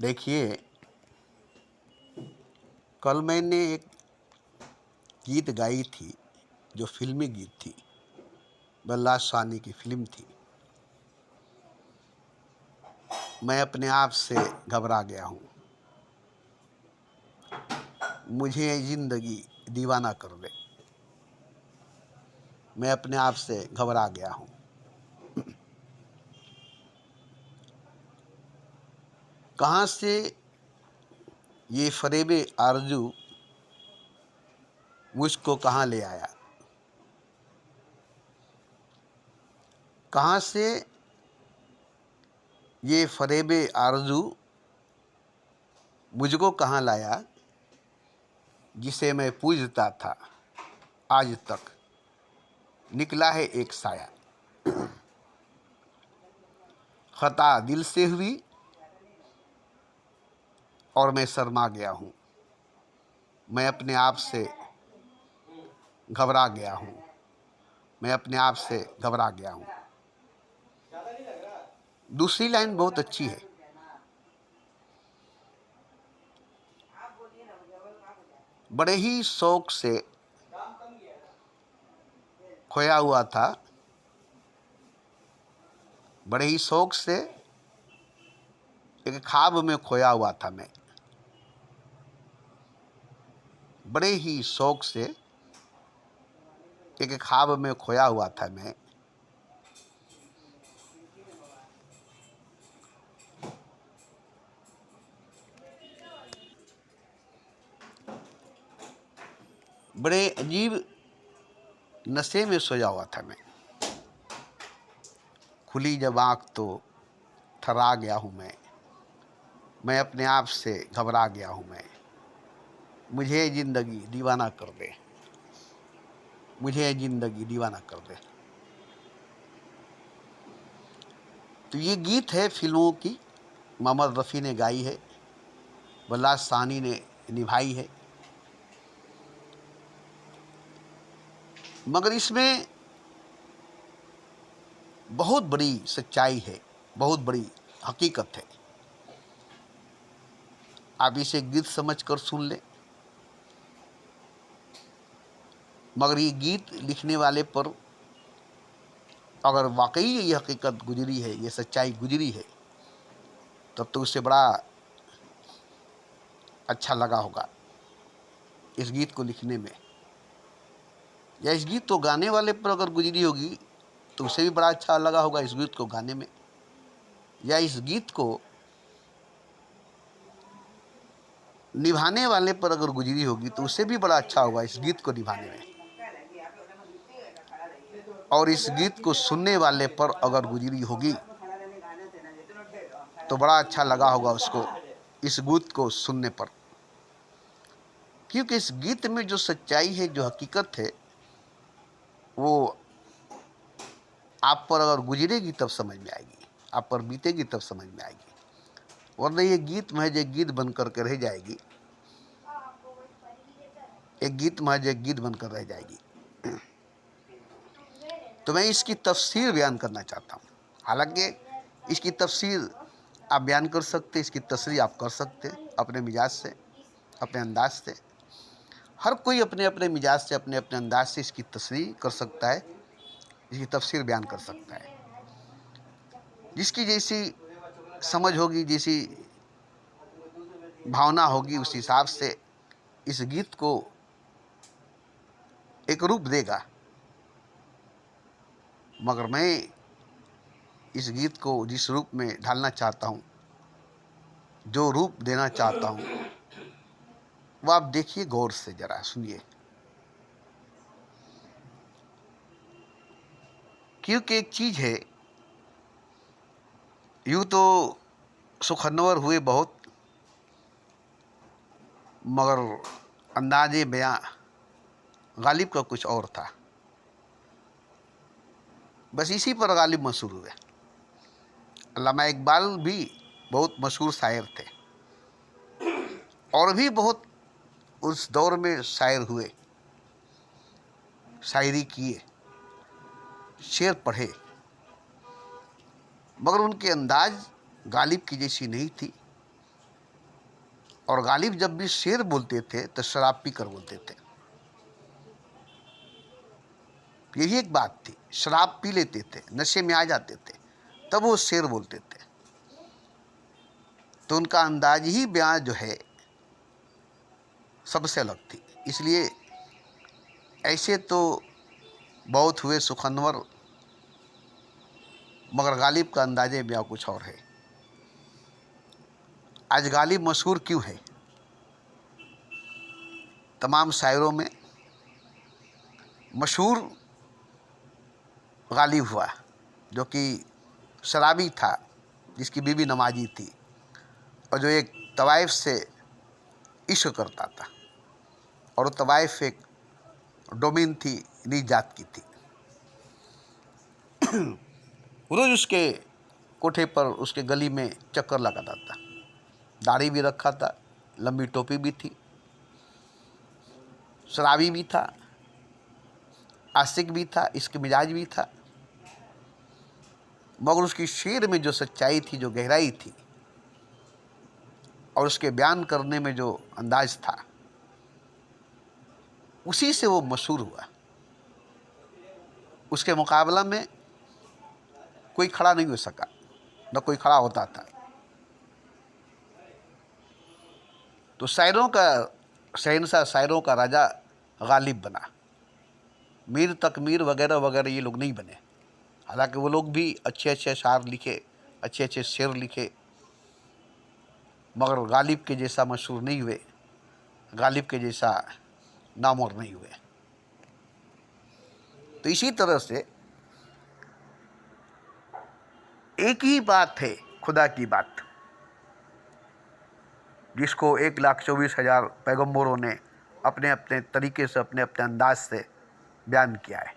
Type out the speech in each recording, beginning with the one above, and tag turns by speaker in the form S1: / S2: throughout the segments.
S1: देखिए, कल मैंने एक गीत गाई थी जो फ़िल्मी गीत थी, बल्ला साहनी की फ़िल्म थी। मैं अपने आप से घबरा गया हूँ, मुझे ये ज़िंदगी दीवाना कर दे। मैं अपने आप से घबरा गया हूँ। कहाँ से ये फ़रेबे आरज़ू मुझको कहाँ ले आया? कहाँ से ये फ़रेबे आरज़ू मुझको कहाँ लाया, जिसे मैं पूजता था आज तक निकला है एक साया। ख़ता दिल से हुई और मैं शर्मा गया हूँ। मैं अपने आप से घबरा गया हूँ। मैं अपने आप से घबरा गया हूँ। दूसरी लाइन बहुत अच्छी है। बड़े ही शौक से खोया हुआ था, बड़े ही शौक से एक ख्वाब में खोया हुआ था मैं। बड़े ही शौक से एक ख्वाब में खोया हुआ था मैं। बड़े अजीब नशे में सोया हुआ था मैं। खुली जब आँख तो थर्रा गया हूँ मैं अपने आप से घबरा गया हूँ मैं। मुझे ज़िंदगी दीवाना कर दे, मुझे ज़िंदगी दीवाना कर दे। तो ये गीत है फिल्मों की, मोहम्मद रफ़ी ने गाई है, बल्ला साहनी ने निभाई है। मगर इसमें बहुत बड़ी सच्चाई है, बहुत बड़ी हकीकत है। आप इसे गीत समझकर सुन लें, मगर ये गीत लिखने वाले पर अगर वाकई ये हकीकत गुजरी है, ये सच्चाई गुजरी है, तब तो उसे बड़ा अच्छा लगा होगा इस गीत को लिखने में। या इस गीत को गाने वाले पर अगर गुजरी होगी तो उसे भी बड़ा अच्छा लगा होगा इस गीत को गाने में। या इस गीत को निभाने वाले पर अगर गुजरी होगी तो उसे भी बड़ा अच्छा होगा इस गीत को निभाने में। और इस गीत को सुनने वाले पर अगर गुजरी होगी तो बड़ा अच्छा लगा होगा उसको इस गीत को सुनने पर। क्योंकि इस गीत में जो सच्चाई है, जो हकीकत है, वो आप पर अगर गुजरेगी तब समझ में आएगी, आप पर बीतेगी तब समझ में आएगी। वरना ये गीत महज एक गीत बन करके रह जाएगी, एक गीत महज एक गीत बनकर रह जाएगी। तो मैं इसकी तफसीर बयान करना चाहता हूँ। हालांकि इसकी तफसीर आप बयान कर सकते, इसकी तशरीह आप कर सकते अपने मिजाज से, अपने अंदाज से। हर कोई अपने अपने मिजाज से, अपने अपने अंदाज से इसकी तशरीह कर सकता है, इसकी तफसीर बयान कर सकता है। जिसकी जैसी समझ होगी, जैसी भावना होगी, उस हिसाब से इस गीत को एक रूप देगा। मगर मैं इस गीत को जिस रूप में ढालना चाहता हूँ, जो रूप देना चाहता हूँ, वो आप देखिए, गौर से जरा सुनिए। क्योंकि एक चीज़ है, यूँ तो सुखनवर हुए बहुत, मगर अंदाज़े बयां गालिब का कुछ और था। बस इसी पर गालिब मशहूर हुए। अल्लामा इकबाल भी बहुत मशहूर शायर थे, और भी बहुत उस दौर में शायर हुए, शायरी किए, शेर पढ़े, मगर उनके अंदाज गालिब की जैसी नहीं थी, और गालिब जब भी शेर बोलते थे तो शराब पी कर बोलते थे। यही एक बात थी, शराब पी लेते थे, नशे में आ जाते थे, तब वो शेर बोलते थे। तो उनका अंदाज ही बयां जो है सबसे अलग थी। इसलिए ऐसे तो बहुत हुए सुखनवर, मगर गालिब का अंदाजे बयां कुछ और है। आज गालिब मशहूर क्यों है? तमाम शायरों में मशहूर गालिब हुआ, जो कि शराबी था, जिसकी बीवी नमाजी थी, और जो एक तवाइफ से इश्क करता था, और वो तवाइफ एक डोमिन थी, नीच जात की थी। रोज उसके कोठे पर, उसके गली में चक्कर लगाता था। दाढ़ी भी रखा था, लंबी टोपी भी थी, शराबी भी था, आशिक भी था, इसके मिजाज भी था, मगर उसकी शेर में जो सच्चाई थी, जो गहराई थी, और उसके बयान करने में जो अंदाज था, उसी से वो मशहूर हुआ। उसके मुकाबला में कोई खड़ा नहीं हो सका, न कोई खड़ा होता था। तो शायरों का शहंशाह, शायरों का राजा गालिब बना। मीर तकमीर वगैरह वगैरह ये लोग नहीं बने। हालांकि वो लोग भी अच्छे अच्छे अशार लिखे, अच्छे अच्छे शेर लिखे, मगर गालिब के जैसा मशहूर नहीं हुए, गालिब के जैसा नामवर नहीं हुए। तो इसी तरह से एक ही बात है, खुदा की बात, जिसको 1,24,000 पैगंबरों ने अपने अपने तरीके से, अपने अपने अंदाज से बयान किया है।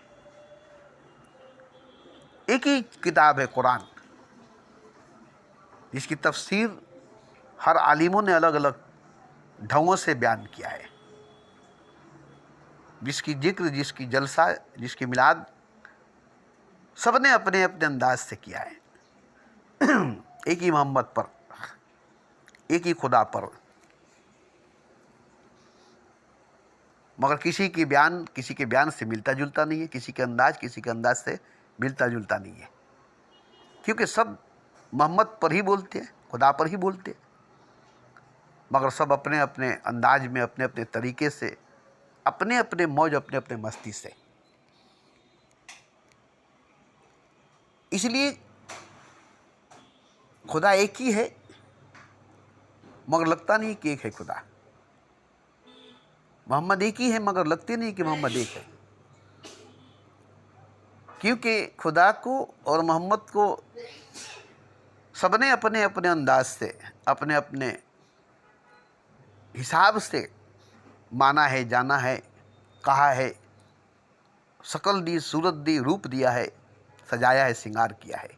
S1: एक ही किताब है कुरान, जिसकी तफसीर हर आलिमों ने अलग अलग ढंगों से बयान किया है, जिसकी जिक्र, जिसकी जलसा, जिसकी मिलाद सब ने अपने अपने अंदाज से किया है। एक ही मोहम्मद पर, एक ही खुदा पर, मगर किसी के बयान से मिलता जुलता नहीं है, किसी के अंदाज से मिलता जुलता नहीं है, क्योंकि सब मोहम्मद पर ही बोलते हैं, खुदा पर ही बोलते हैं, मगर सब अपने अपने अंदाज में, अपने अपने तरीके से, अपने अपने मौज, अपने अपने मस्ती से। इसलिए खुदा एक ही है, मगर लगता नहीं कि एक है खुदा। मोहम्मद एक ही है, मगर लगते नहीं कि मोहम्मद एक है, क्योंकि खुदा को और मोहम्मद को सबने अपने अपने अंदाज से, अपने अपने हिसाब से माना है, जाना है, कहा है, शकल दी, सूरत दी, रूप दिया है, सजाया है, श्रृंगार किया है।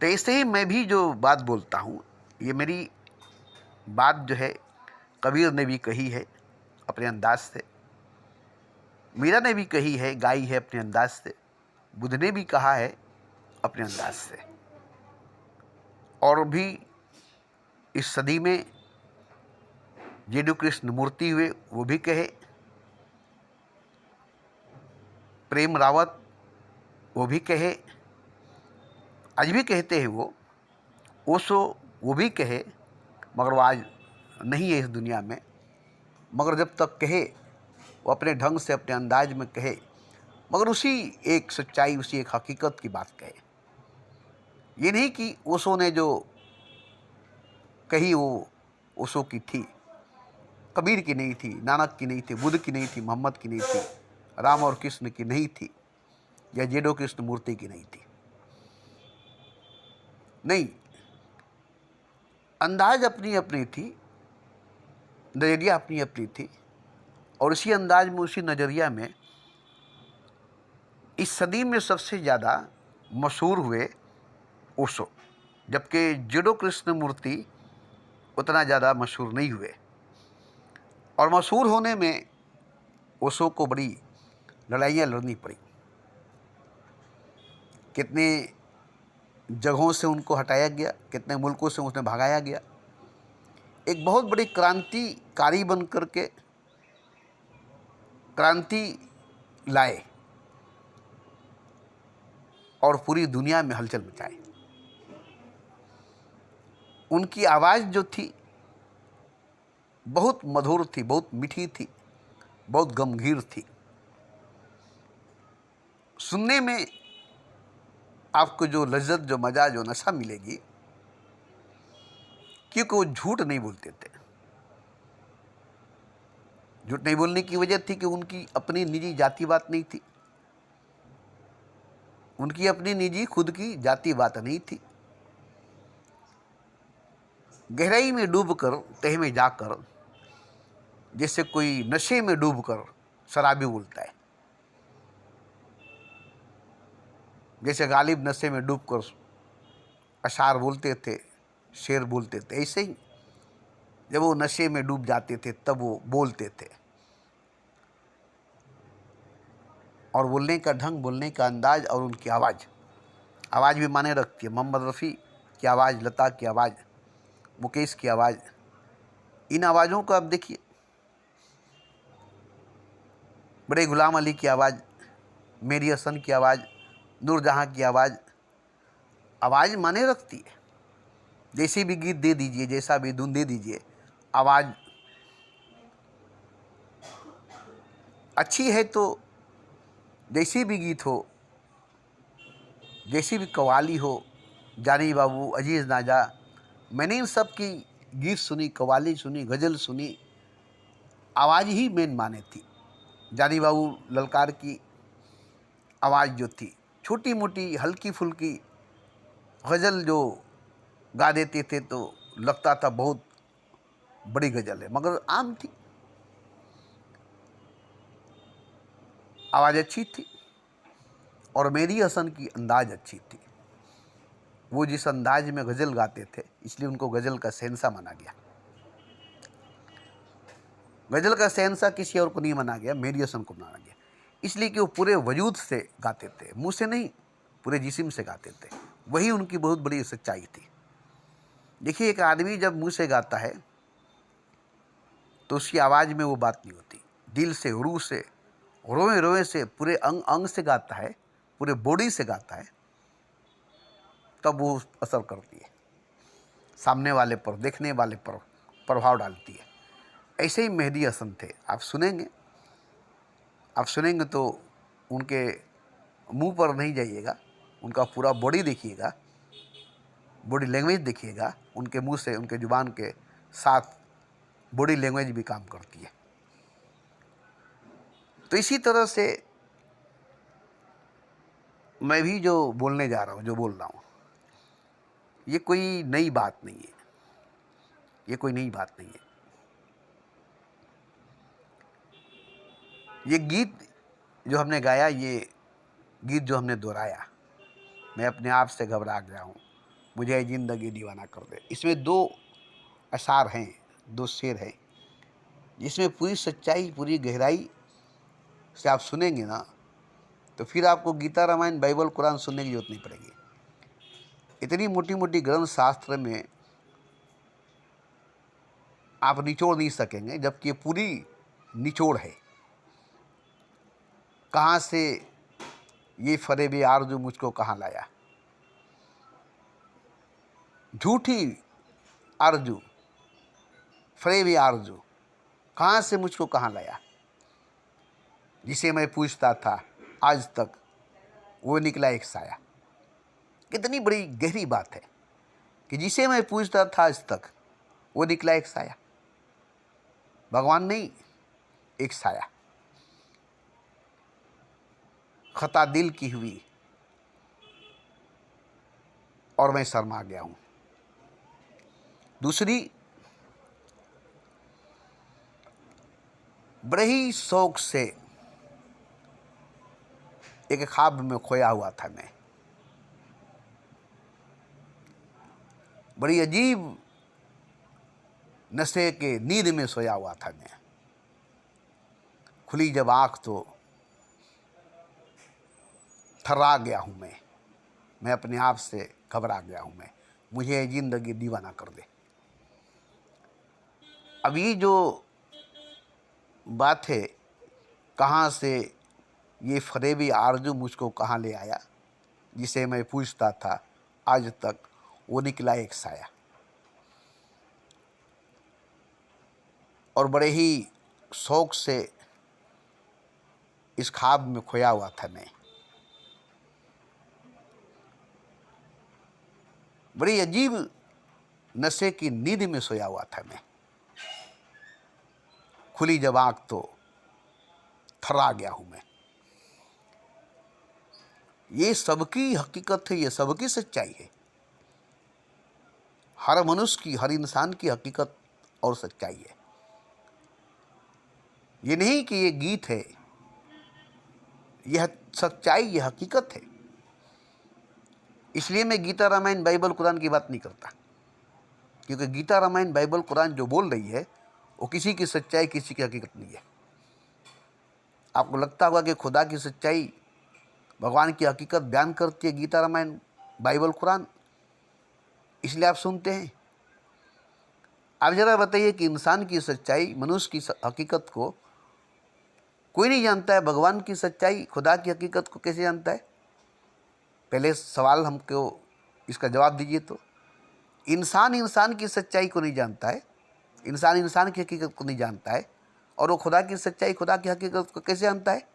S1: तो ऐसे ही मैं भी जो बात बोलता हूँ, ये मेरी बात जो है कबीर ने भी कही है अपने अंदाज से, मीरा ने भी कही है, गाई है अपने अंदाज से, बुद्ध ने भी कहा है अपने अंदाज से, और भी इस सदी में जेडू कृष्ण मूर्ति हुए, वो भी कहे, प्रेम रावत वो भी कहे, आज भी कहते हैं वो, ओशो वो भी कहे, मगर वो आज नहीं है इस दुनिया में, मगर जब तक कहे वो अपने ढंग से, अपने अंदाज में कहे, मगर उसी एक सच्चाई, उसी एक हकीकत की बात कहे। ये नहीं कि ओशो ने जो कही वो ओशो की थी, कबीर की नहीं थी, नानक की नहीं थी, बुद्ध की नहीं थी, मोहम्मद की नहीं थी, राम और कृष्ण की नहीं थी, या जेडो कृष्ण मूर्ति की नहीं थी। नहीं, अंदाज अपनी अपनी थी, नज़रिया अपनी अपनी थी, और इसी अंदाज में, उसी नज़रिया में इस सदी में सबसे ज़्यादा मशहूर हुए ओशो, जबकि जेडो कृष्ण मूर्ति उतना ज़्यादा मशहूर नहीं हुए। और मशहूर होने में ओशो को बड़ी लड़ाइयाँ लड़नी पड़ी। कितने जगहों से उनको हटाया गया, कितने मुल्कों से उन्हें भगाया गया। एक बहुत बड़ी क्रांतिकारी बन करके क्रांति लाए और पूरी दुनिया में हलचल मचाए। उनकी आवाज़ जो थी बहुत मधुर थी, बहुत मीठी थी, बहुत गंभीर थी। सुनने में आपको जो लज्जत, जो मज़ा, जो नशा मिलेगी, क्योंकि वो झूठ नहीं बोलते थे। झूठ नहीं बोलने की वजह थी कि उनकी अपनी निजी जाति बात नहीं थी, उनकी अपनी निजी खुद की जाति बात नहीं थी। गहराई में डूबकर, तह में जाकर, जैसे कोई नशे में डूबकर शराबी बोलता है, जैसे गालिब नशे में डूबकर अशार बोलते थे, शेर बोलते थे, ऐसे ही जब वो नशे में डूब जाते थे तब वो बोलते थे। और बोलने का ढंग, बोलने का अंदाज और उनकी आवाज़ भी माने रखती है। मोहम्मद रफ़ी की आवाज़, लता की आवाज़, मुकेश की आवाज़, इन आवाज़ों को आप देखिए। बड़े गुलाम अली की आवाज़, मेरी हसन की आवाज़, नूरजहाँ की आवाज़ माने रखती है। जैसे भी गीत दे दीजिए, जैसा भी धुन दे दीजिए, आवाज़ अच्छी है तो जैसी भी गीत हो, जैसी भी कव्वाली हो, जानी बाबू, अजीज़ नाजा, मैंने इन सब की गीत सुनी, कव्वाली सुनी, गज़ल सुनी, आवाज़ ही मेन माने थी। जानी बाबू ललकार की आवाज़ जो थी, छोटी मोटी हल्की फुल्की गज़ल जो गा देते थे तो लगता था बहुत बड़ी गज़ल है, मगर आम थी, आवाज़ अच्छी थी। और मेरी हसन की अंदाज़ अच्छी थी। वो जिस अंदाज में गज़ल गाते थे, इसलिए उनको गज़ल का शहंशाह माना गया। गज़ल का शहंशाह किसी और को नहीं माना गया, मेरी हसन को माना गया, इसलिए कि वो पूरे वजूद से गाते थे, मुंह से नहीं, पूरे जिस्म से गाते थे। वही उनकी बहुत बड़ी सच्चाई थी। देखिए, एक आदमी जब मुंह से गाता है तो उसकी आवाज़ में वो बात नहीं होती, दिल से, रूह से, रोए रोए से, पूरे अंग अंग से गाता है, पूरे बॉडी से गाता है, तब वो असर करती है, सामने वाले पर, देखने वाले पर प्रभाव डालती है। ऐसे ही मेहदी हसन थे। आप सुनेंगे तो उनके मुंह पर नहीं जाइएगा, उनका पूरा बॉडी देखिएगा, बॉडी लैंग्वेज देखिएगा। उनके मुंह से, उनके जुबान के साथ बॉडी लैंग्वेज भी काम करती है। तो इसी तरह से मैं भी जो बोलने जा रहा हूँ, जो बोल रहा हूँ, ये कोई नई बात नहीं है, ये कोई नई बात नहीं है। ये गीत जो हमने गाया, ये गीत जो हमने दोहराया, मैं अपने आप से घबरा गया हूँ, मुझे ज़िंदगी दीवाना कर दे, इसमें दो अशार हैं, दो शेर हैं, जिसमें पूरी सच्चाई, पूरी गहराई से आप सुनेंगे ना, तो फिर आपको गीता, रामायण, बाइबल, कुरान सुनने की जरूरत नहीं पड़ेगी। इतनी मोटी मोटी ग्रंथ शास्त्र में आप निचोड़ नहीं सकेंगे, जबकि ये पूरी निचोड़ है। कहाँ से ये फरेबे आरज़ू मुझको कहाँ लाया, झूठी आरज़ू, फरेबे आरज़ू, कहाँ से मुझको कहाँ लाया, जिसे मैं पूछता था आज तक वो निकला एक साया। कितनी बड़ी गहरी बात है कि जिसे मैं पूछता था आज तक वो निकला एक साया, भगवान नहीं, एक साया। खता दिल की हुई और मैं शर्मा गया हूँ। दूसरी, बड़े ही शौक से एक ख्वाब में खोया हुआ था मैं, बड़ी अजीब नशे के नींद में सोया हुआ था मैं। खुली जब आँख तो थर्रा गया हूँ मैं अपने आप से घबरा गया हूँ मैं, मुझे ये ज़िंदगी दीवाना कर दे। अब ये जो बात है, कहाँ से ये फरेबी आरजू मुझको कहाँ ले आया, जिसे मैं पूछता था आज तक वो निकला एक साया। और बड़े ही शौक से इस ख्वाब में खोया हुआ था मैं। बड़ी अजीब नशे की नींद में सोया हुआ था मैं। खुली जब आँख तो थर्रा गया हूँ मैं। ये सबकी हकीकत है, ये सबकी सच्चाई है। हर मनुष्य की, हर इंसान की हकीकत और सच्चाई है। ये नहीं कि ये गीत है, यह सच्चाई, यह हकीकत है। इसलिए मैं गीता, रामायण, बाइबल, कुरान की बात नहीं करता, क्योंकि गीता, रामायण, बाइबल, कुरान जो बोल रही है वो किसी की सच्चाई, किसी की हकीकत नहीं है। आपको लगता होगा कि खुदा की सच्चाई, भगवान की हकीकत बयान करती है गीता, रामायण, बाइबल, कुरान, इसलिए आप सुनते हैं। आप जरा बताइए कि इंसान की सच्चाई, मनुष्य की हकीकत को कोई नहीं जानता है, भगवान की सच्चाई, खुदा की हकीकत को कैसे जानता है? पहले सवाल हमको इसका जवाब दीजिए। तो इंसान इंसान की सच्चाई को नहीं जानता है, इंसान इंसान की हकीकत को नहीं जानता है, और वो खुदा की सच्चाई, खुदा की हकीकत को कैसे जानता है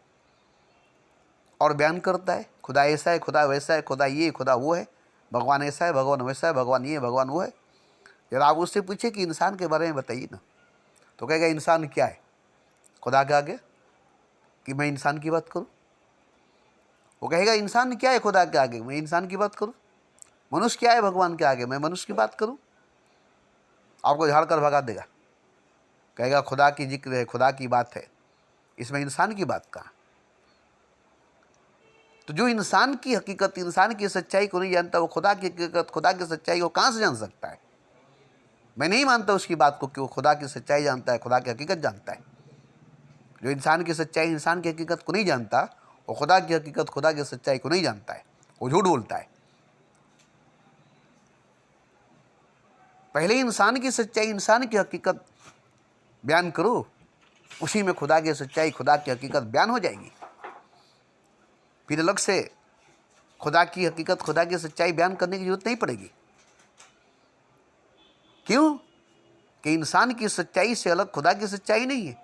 S1: और बयान करता है? खुदा ऐसा है, खुदा वैसा है, खुदा ये, खुदा वो है, भगवान ऐसा है, भगवान वैसा है, भगवान ये, भगवान वो है। जरा आप उससे पूछे कि इंसान के बारे में बताइए ना, तो कहेगा इंसान क्या है खुदा के आगे, कि मैं इंसान की बात करूं? वो कहेगा इंसान क्या है खुदा के आगे, मैं इंसान की बात करूं? मनुष्य क्या है भगवान के आगे, मैं मनुष्य की बात करूं? आपको झाड़ कर भगा देगा, कहेगा खुदा की जिक्र है, खुदा की बात है, इसमें इंसान की बात कहाँ? तो जो इंसान की हकीकत, इंसान की सच्चाई को नहीं जानता, वो खुदा की हकीकत, खुदा की सच्चाई को कहाँ से जान सकता है? मैं नहीं मानता उसकी बात को कि वो खुदा की सच्चाई जानता है, खुदा की हकीकत जानता है। जो इंसान की सच्चाई, इंसान की हकीकत को नहीं जानता, वो खुदा की हकीकत, खुदा की सच्चाई को नहीं जानता है, वो झूठ बोलता है। पहले इंसान की सच्चाई, इंसान की हकीकत बयान करो, उसी में खुदा की सच्चाई, खुदा की हकीकत बयान हो जाएगी। फिर अलग से खुदा की हकीकत, खुदा की सच्चाई बयान करने की जरूरत नहीं पड़ेगी। क्यों? कि इंसान की सच्चाई से अलग खुदा की सच्चाई नहीं है,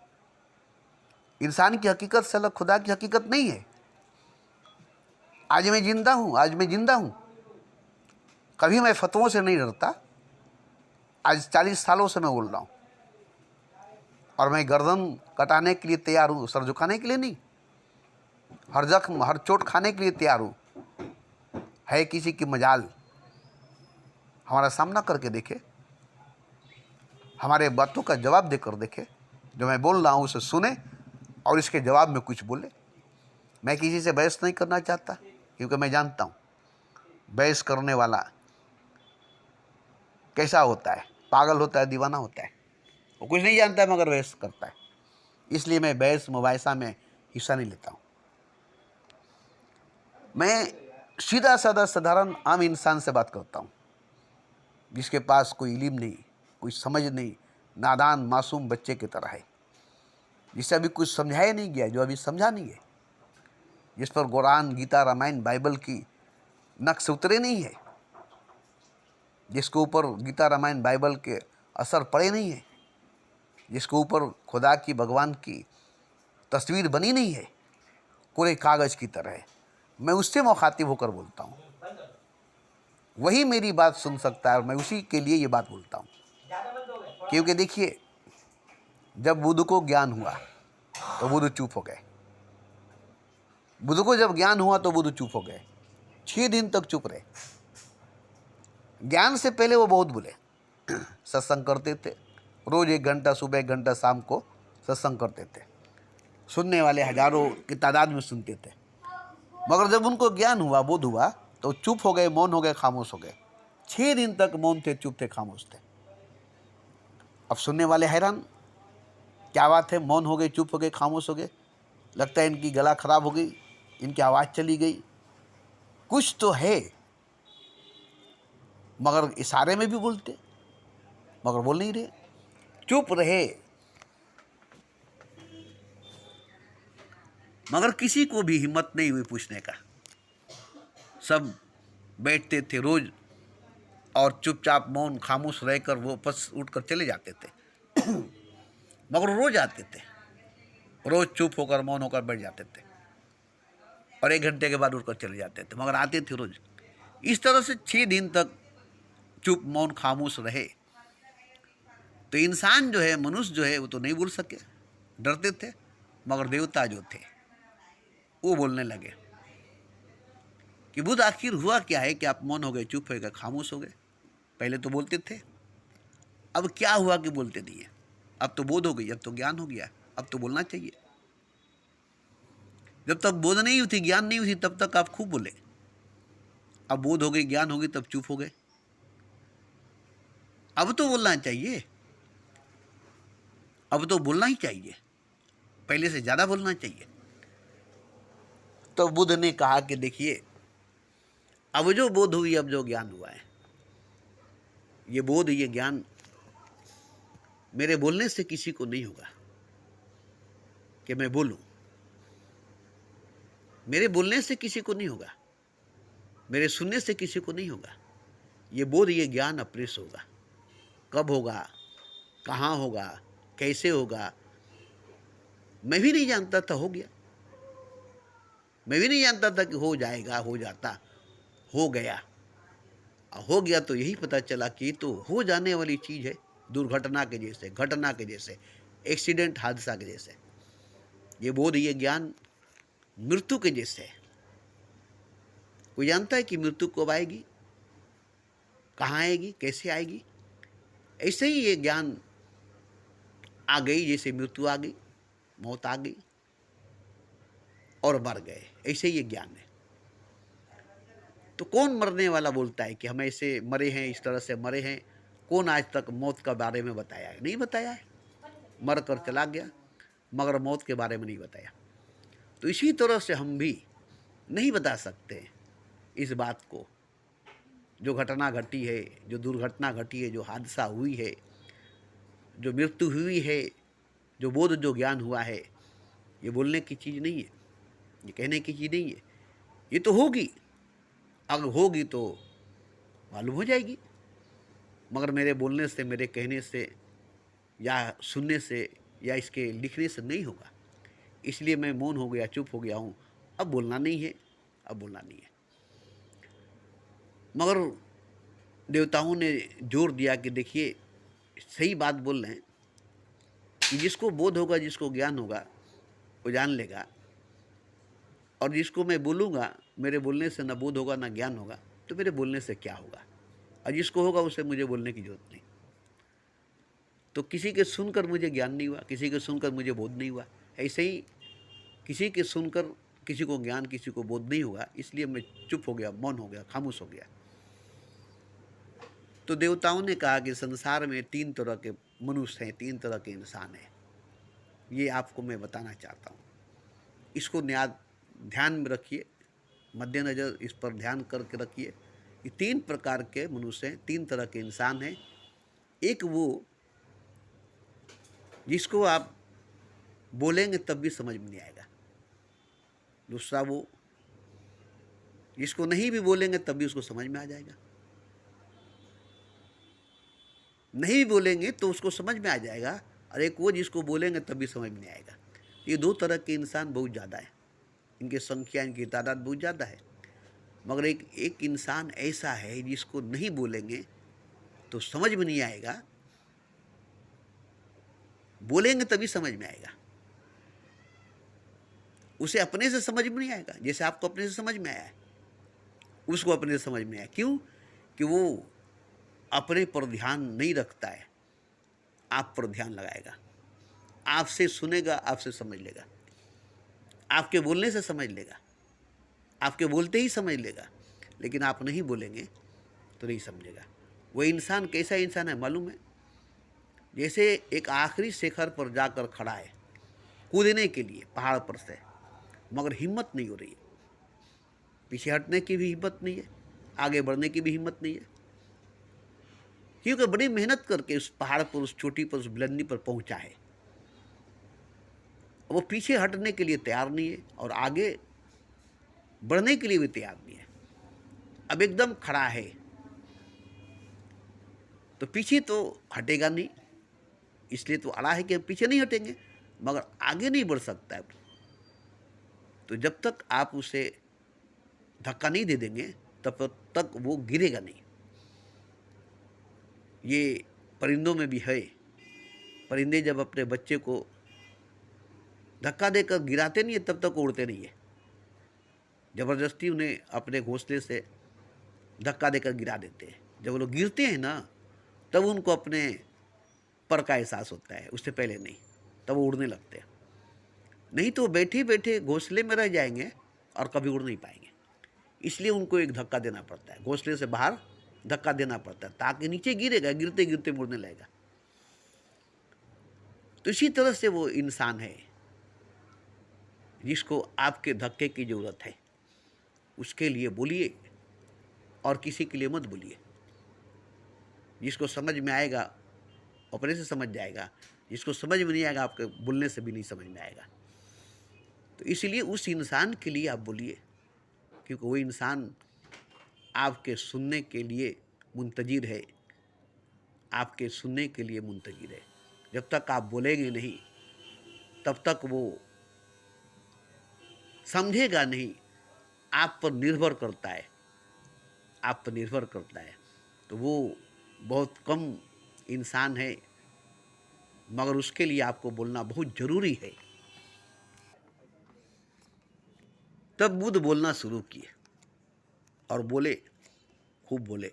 S1: इंसान की हकीकत से अलग खुदा की हकीकत नहीं है। आज मैं जिंदा हूं, आज मैं जिंदा हूं, कभी मैं फतवों से नहीं डरता। आज 40 सालों से मैं बोल रहा हूं, और मैं गर्दन कटाने के लिए तैयार हूं, सर झुकाने के लिए नहीं। हर जख्म, हर चोट खाने के लिए तैयार हूं। है किसी की मजाल हमारा सामना करके देखे, हमारे बातों का जवाब देकर देखे, जो मैं बोल रहा हूं उसे सुने और इसके जवाब में कुछ बोले। मैं किसी से बहस नहीं करना चाहता, क्योंकि मैं जानता हूं बहस करने वाला कैसा होता है, पागल होता है, दीवाना होता है। वो कुछ नहीं जानता है मगर बहस करता है। इसलिए मैं बहस मुबाहिसा में हिस्सा नहीं लेता हूं। मैं सीधा साधा साधारण आम इंसान से बात करता हूं, जिसके पास कोई इल्म नहीं, कोई समझ नहीं, नादान मासूम बच्चे की तरह है, जिसे अभी कुछ समझाया नहीं गया, जो अभी समझा नहीं है, जिस पर कुरान, गीता, रामायण, बाइबल की नक्श उतरे नहीं है, जिसके ऊपर गीता, रामायण, बाइबल के असर पड़े नहीं है, जिसके ऊपर खुदा की, भगवान की तस्वीर बनी नहीं है, पूरे कागज़ की तरह है। मैं उससे मुखातिब होकर बोलता हूँ, वही मेरी बात सुन सकता है, और मैं उसी के लिए ये बात बोलता हूँ। क्योंकि देखिए, जब बुद्ध को ज्ञान हुआ तो बुद्ध चुप हो गए। बुद्ध को जब ज्ञान हुआ तो बुद्ध चुप हो गए, 6 दिन तक चुप रहे। ज्ञान से पहले वो बहुत बोले, सत्संग करते थे, रोज 1 घंटा सुबह, 1 घंटा शाम को सत्संग करते थे, सुनने वाले हजारों की तादाद में सुनते थे। मगर जब उनको ज्ञान हुआ, बोध हुआ, तो चुप हो गए, मौन हो गए, खामोश हो गए। 6 दिन तक मौन थे, चुप थे, खामोश थे। अब सुनने वाले हैरान, क्या बात है, मौन हो गए, चुप हो गए, खामोश हो गए, लगता है इनकी गला खराब हो गई, इनकी आवाज़ चली गई, कुछ तो है। मगर इशारे में भी बोलते, मगर बोल नहीं रहे, चुप रहे। मगर किसी को भी हिम्मत नहीं हुई पूछने का। सब बैठते थे रोज और चुपचाप मौन खामोश रहकर वो वापस उठकर चले जाते थे। मगर रोज आते थे, रोज चुप होकर मौन होकर बैठ जाते थे और 1 घंटे के बाद उठकर चले जाते थे, मगर आते थे रोज। इस तरह से 6 दिन तक चुप मौन खामोश रहे। तो इंसान जो है, मनुष्य जो है, वो तो नहीं बोल सके, डरते थे। मगर देवता जो थे वो बोलने लगे कि बुध आखिर हुआ क्या है कि आप मौन हो गए, चुप हो गए, खामोश हो गए? पहले तो बोलते थे, अब क्या हुआ कि बोलते नहीं है? अब तो बोध हो गई, अब तो ज्ञान हो गया, अब तो बोलना चाहिए। जब तक बोध नहीं हुई थी, ज्ञान नहीं हुई, तब तक आप खूब बोले। अब बोध हो गई, ज्ञान हो गई, तब चुप हो गए। अब तो बोलना चाहिए, अब तो बोलना ही चाहिए, पहले से ज़्यादा बोलना चाहिए। तो बुद्ध ने कहा कि देखिए, अब जो बोध हुई, अब जो ज्ञान हुआ है, ये बोध, ये ज्ञान मेरे बोलने से किसी को नहीं होगा कि मैं बोलूं। मेरे बोलने से किसी को नहीं होगा, मेरे सुनने से किसी को नहीं होगा। ये बोध, ये ज्ञान अपने से होगा। कब होगा, कहाँ होगा, कैसे होगा, मैं भी नहीं जानता था। हो गया। मैं भी नहीं जानता था कि हो जाएगा, हो जाता, हो गया। हो गया तो यही पता चला कि ये तो हो जाने वाली चीज़ है, दुर्घटना के जैसे, घटना के जैसे, एक्सीडेंट, हादसा के जैसे। ये बोध, ये ज्ञान मृत्यु के जैसे है। कोई जानता है कि मृत्यु कब आएगी, कहाँ आएगी, कैसे आएगी? ऐसे ही ये ज्ञान आ गई, जैसे मृत्यु आ गई, मौत आ गई और मर गए, ऐसे ही ये ज्ञान है। तो कौन मरने वाला बोलता है कि हम ऐसे मरे हैं, इस तरह से मरे हैं? कौन आज तक मौत के बारे में बताया है? नहीं बताया है। मर कर चला गया, मगर मौत के बारे में नहीं बताया। तो इसी तरह से हम भी नहीं बता सकते इस बात को। जो घटना घटी है, जो दुर्घटना घटी है, जो हादसा हुई है, जो मृत्यु हुई है, जो बोध, जो ज्ञान हुआ है, ये बोलने की चीज़ नहीं है, ये कहने की चीज़ नहीं है। ये तो होगी, अगर होगी तो मालूम हो जाएगी। मगर मेरे बोलने से, मेरे कहने से, या सुनने से, या इसके लिखने से नहीं होगा। इसलिए मैं मौन हो गया, चुप हो गया हूँ। अब बोलना नहीं है, अब बोलना नहीं है। मगर देवताओं ने जोर दिया कि देखिए, सही बात बोल रहे हैं कि जिसको बोध होगा, जिसको ज्ञान होगा, वो जान लेगा। और जिसको मैं बोलूँगा, मेरे बोलने से ना बोध होगा ना ज्ञान होगा, तो मेरे बोलने से क्या होगा? और जिसको होगा उसे मुझे बोलने की जरूरत नहीं। तो किसी के सुनकर मुझे ज्ञान नहीं हुआ, किसी के सुनकर मुझे बोध नहीं हुआ। ऐसे ही किसी के सुनकर किसी को ज्ञान, किसी को बोध नहीं हुआ, इसलिए मैं चुप हो गया, मौन हो गया, खामोश हो गया। तो देवताओं ने कहा कि संसार में 3 तरह के मनुष्य हैं, 3 तरह के इंसान हैं। ये आपको मैं बताना चाहता हूँ। इसको ध्यान में रखिए, मद्देनज़र इस पर ध्यान करके रखिए। ये 3 प्रकार के मनुष्य हैं, 3 तरह के इंसान हैं। एक वो जिसको आप बोलेंगे तब भी समझ में नहीं आएगा। दूसरा वो जिसको नहीं भी बोलेंगे तब भी उसको समझ में आ जाएगा। नहीं बोलेंगे तो उसको समझ में आ जाएगा। और एक वो जिसको बोलेंगे तब भी समझ में नहीं आएगा। ये 2 तरह के इंसान बहुत ज़्यादा है, इनकी संख्या, इनकी तादाद बहुत ज़्यादा है। मगर एक इंसान ऐसा है जिसको नहीं बोलेंगे तो समझ में नहीं आएगा, बोलेंगे तभी समझ में आएगा। उसे अपने से समझ में नहीं आएगा, जैसे आपको अपने से समझ में आया है, उसको अपने से समझ में आया। क्यों? कि वो अपने पर ध्यान नहीं रखता है, आप पर ध्यान लगाएगा, आपसे सुनेगा, आपसे समझ लेगा, आपके बोलने से समझ लेगा, आपके बोलते ही समझ लेगा। लेकिन आप नहीं बोलेंगे तो नहीं समझेगा। वो इंसान कैसा इंसान है मालूम है? जैसे एक आखिरी शिखर पर जाकर खड़ा है कूदने के लिए पहाड़ पर से, मगर हिम्मत नहीं हो रही है। पीछे हटने की भी हिम्मत नहीं है, आगे बढ़ने की भी हिम्मत नहीं है। क्योंकि बड़ी मेहनत करके उस पहाड़ पर, उस चोटी पर, उस बुलंदी पर पहुंचा है। वो पीछे हटने के लिए तैयार नहीं है और आगे बढ़ने के लिए भी तैयार नहीं है। अब एकदम खड़ा है, तो पीछे तो हटेगा नहीं, इसलिए तो अड़ा है कि हम पीछे नहीं हटेंगे, मगर आगे नहीं बढ़ सकता है। तो जब तक आप उसे धक्का नहीं दे देंगे तब तक वो गिरेगा नहीं। ये परिंदों में भी है। परिंदे जब अपने बच्चे को धक्का देकर गिराते नहीं है तब तक उड़ते नहीं है, ज़बरदस्ती उन्हें अपने घोंसले से धक्का देकर गिरा देते हैं। जब वो लोग गिरते हैं ना, तब उनको अपने पर का एहसास होता है, उससे पहले नहीं। तब वो उड़ने लगते हैं। नहीं तो बैठे बैठे घोंसले में रह जाएंगे और कभी उड़ नहीं पाएंगे। इसलिए उनको एक धक्का देना पड़ता है, घोंसले से बाहर धक्का देना पड़ता है, ताकि नीचे गिरेगा, गिरते गिरते उड़ने लगेगा। तो इसी तरह से वो इंसान है जिसको आपके धक्के की ज़रूरत है। उसके लिए बोलिए और किसी के लिए मत बोलिए। जिसको समझ में आएगा अपने से समझ जाएगा, जिसको समझ में नहीं आएगा आपके बोलने से भी नहीं समझ में आएगा। तो इसलिए उस इंसान के लिए आप बोलिए, क्योंकि वो इंसान आपके सुनने के लिए मुंतजिर है, आपके सुनने के लिए मुंतजिर है। जब तक आप बोलेंगे नहीं तब तक वो समझेगा नहीं। आप पर निर्भर करता है, आप पर निर्भर करता है। तो वो बहुत कम इंसान है, मगर उसके लिए आपको बोलना बहुत ज़रूरी है। तब बुद्ध बोलना शुरू किए और बोले, खूब बोले,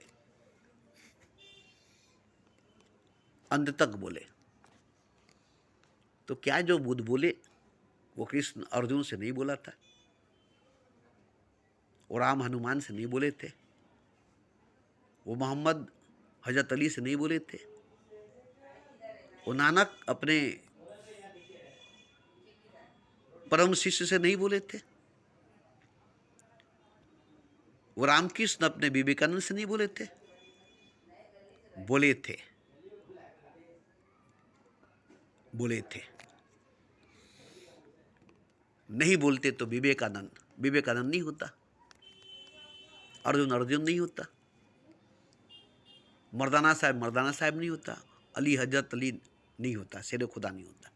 S1: अंत तक बोले। तो क्या जो बुद्ध बोले वो कृष्ण अर्जुन से नहीं बोला था, वो राम हनुमान से नहीं बोले थे, वो मोहम्मद हजरत अली से नहीं बोले थे, वो नानक अपने परम शिष्य से नहीं बोले थे, वो रामकृष्ण अपने विवेकानंद से नहीं बोले थे। बोले थे, बोले थे। नहीं बोलते तो विवेकानंद विवेकानंद नहीं होता, अर्जुन अर्जुन नहीं होता, मर्दाना साहब नहीं होता, अली हजरत अली नहीं होता, शेर खुदा नहीं होता।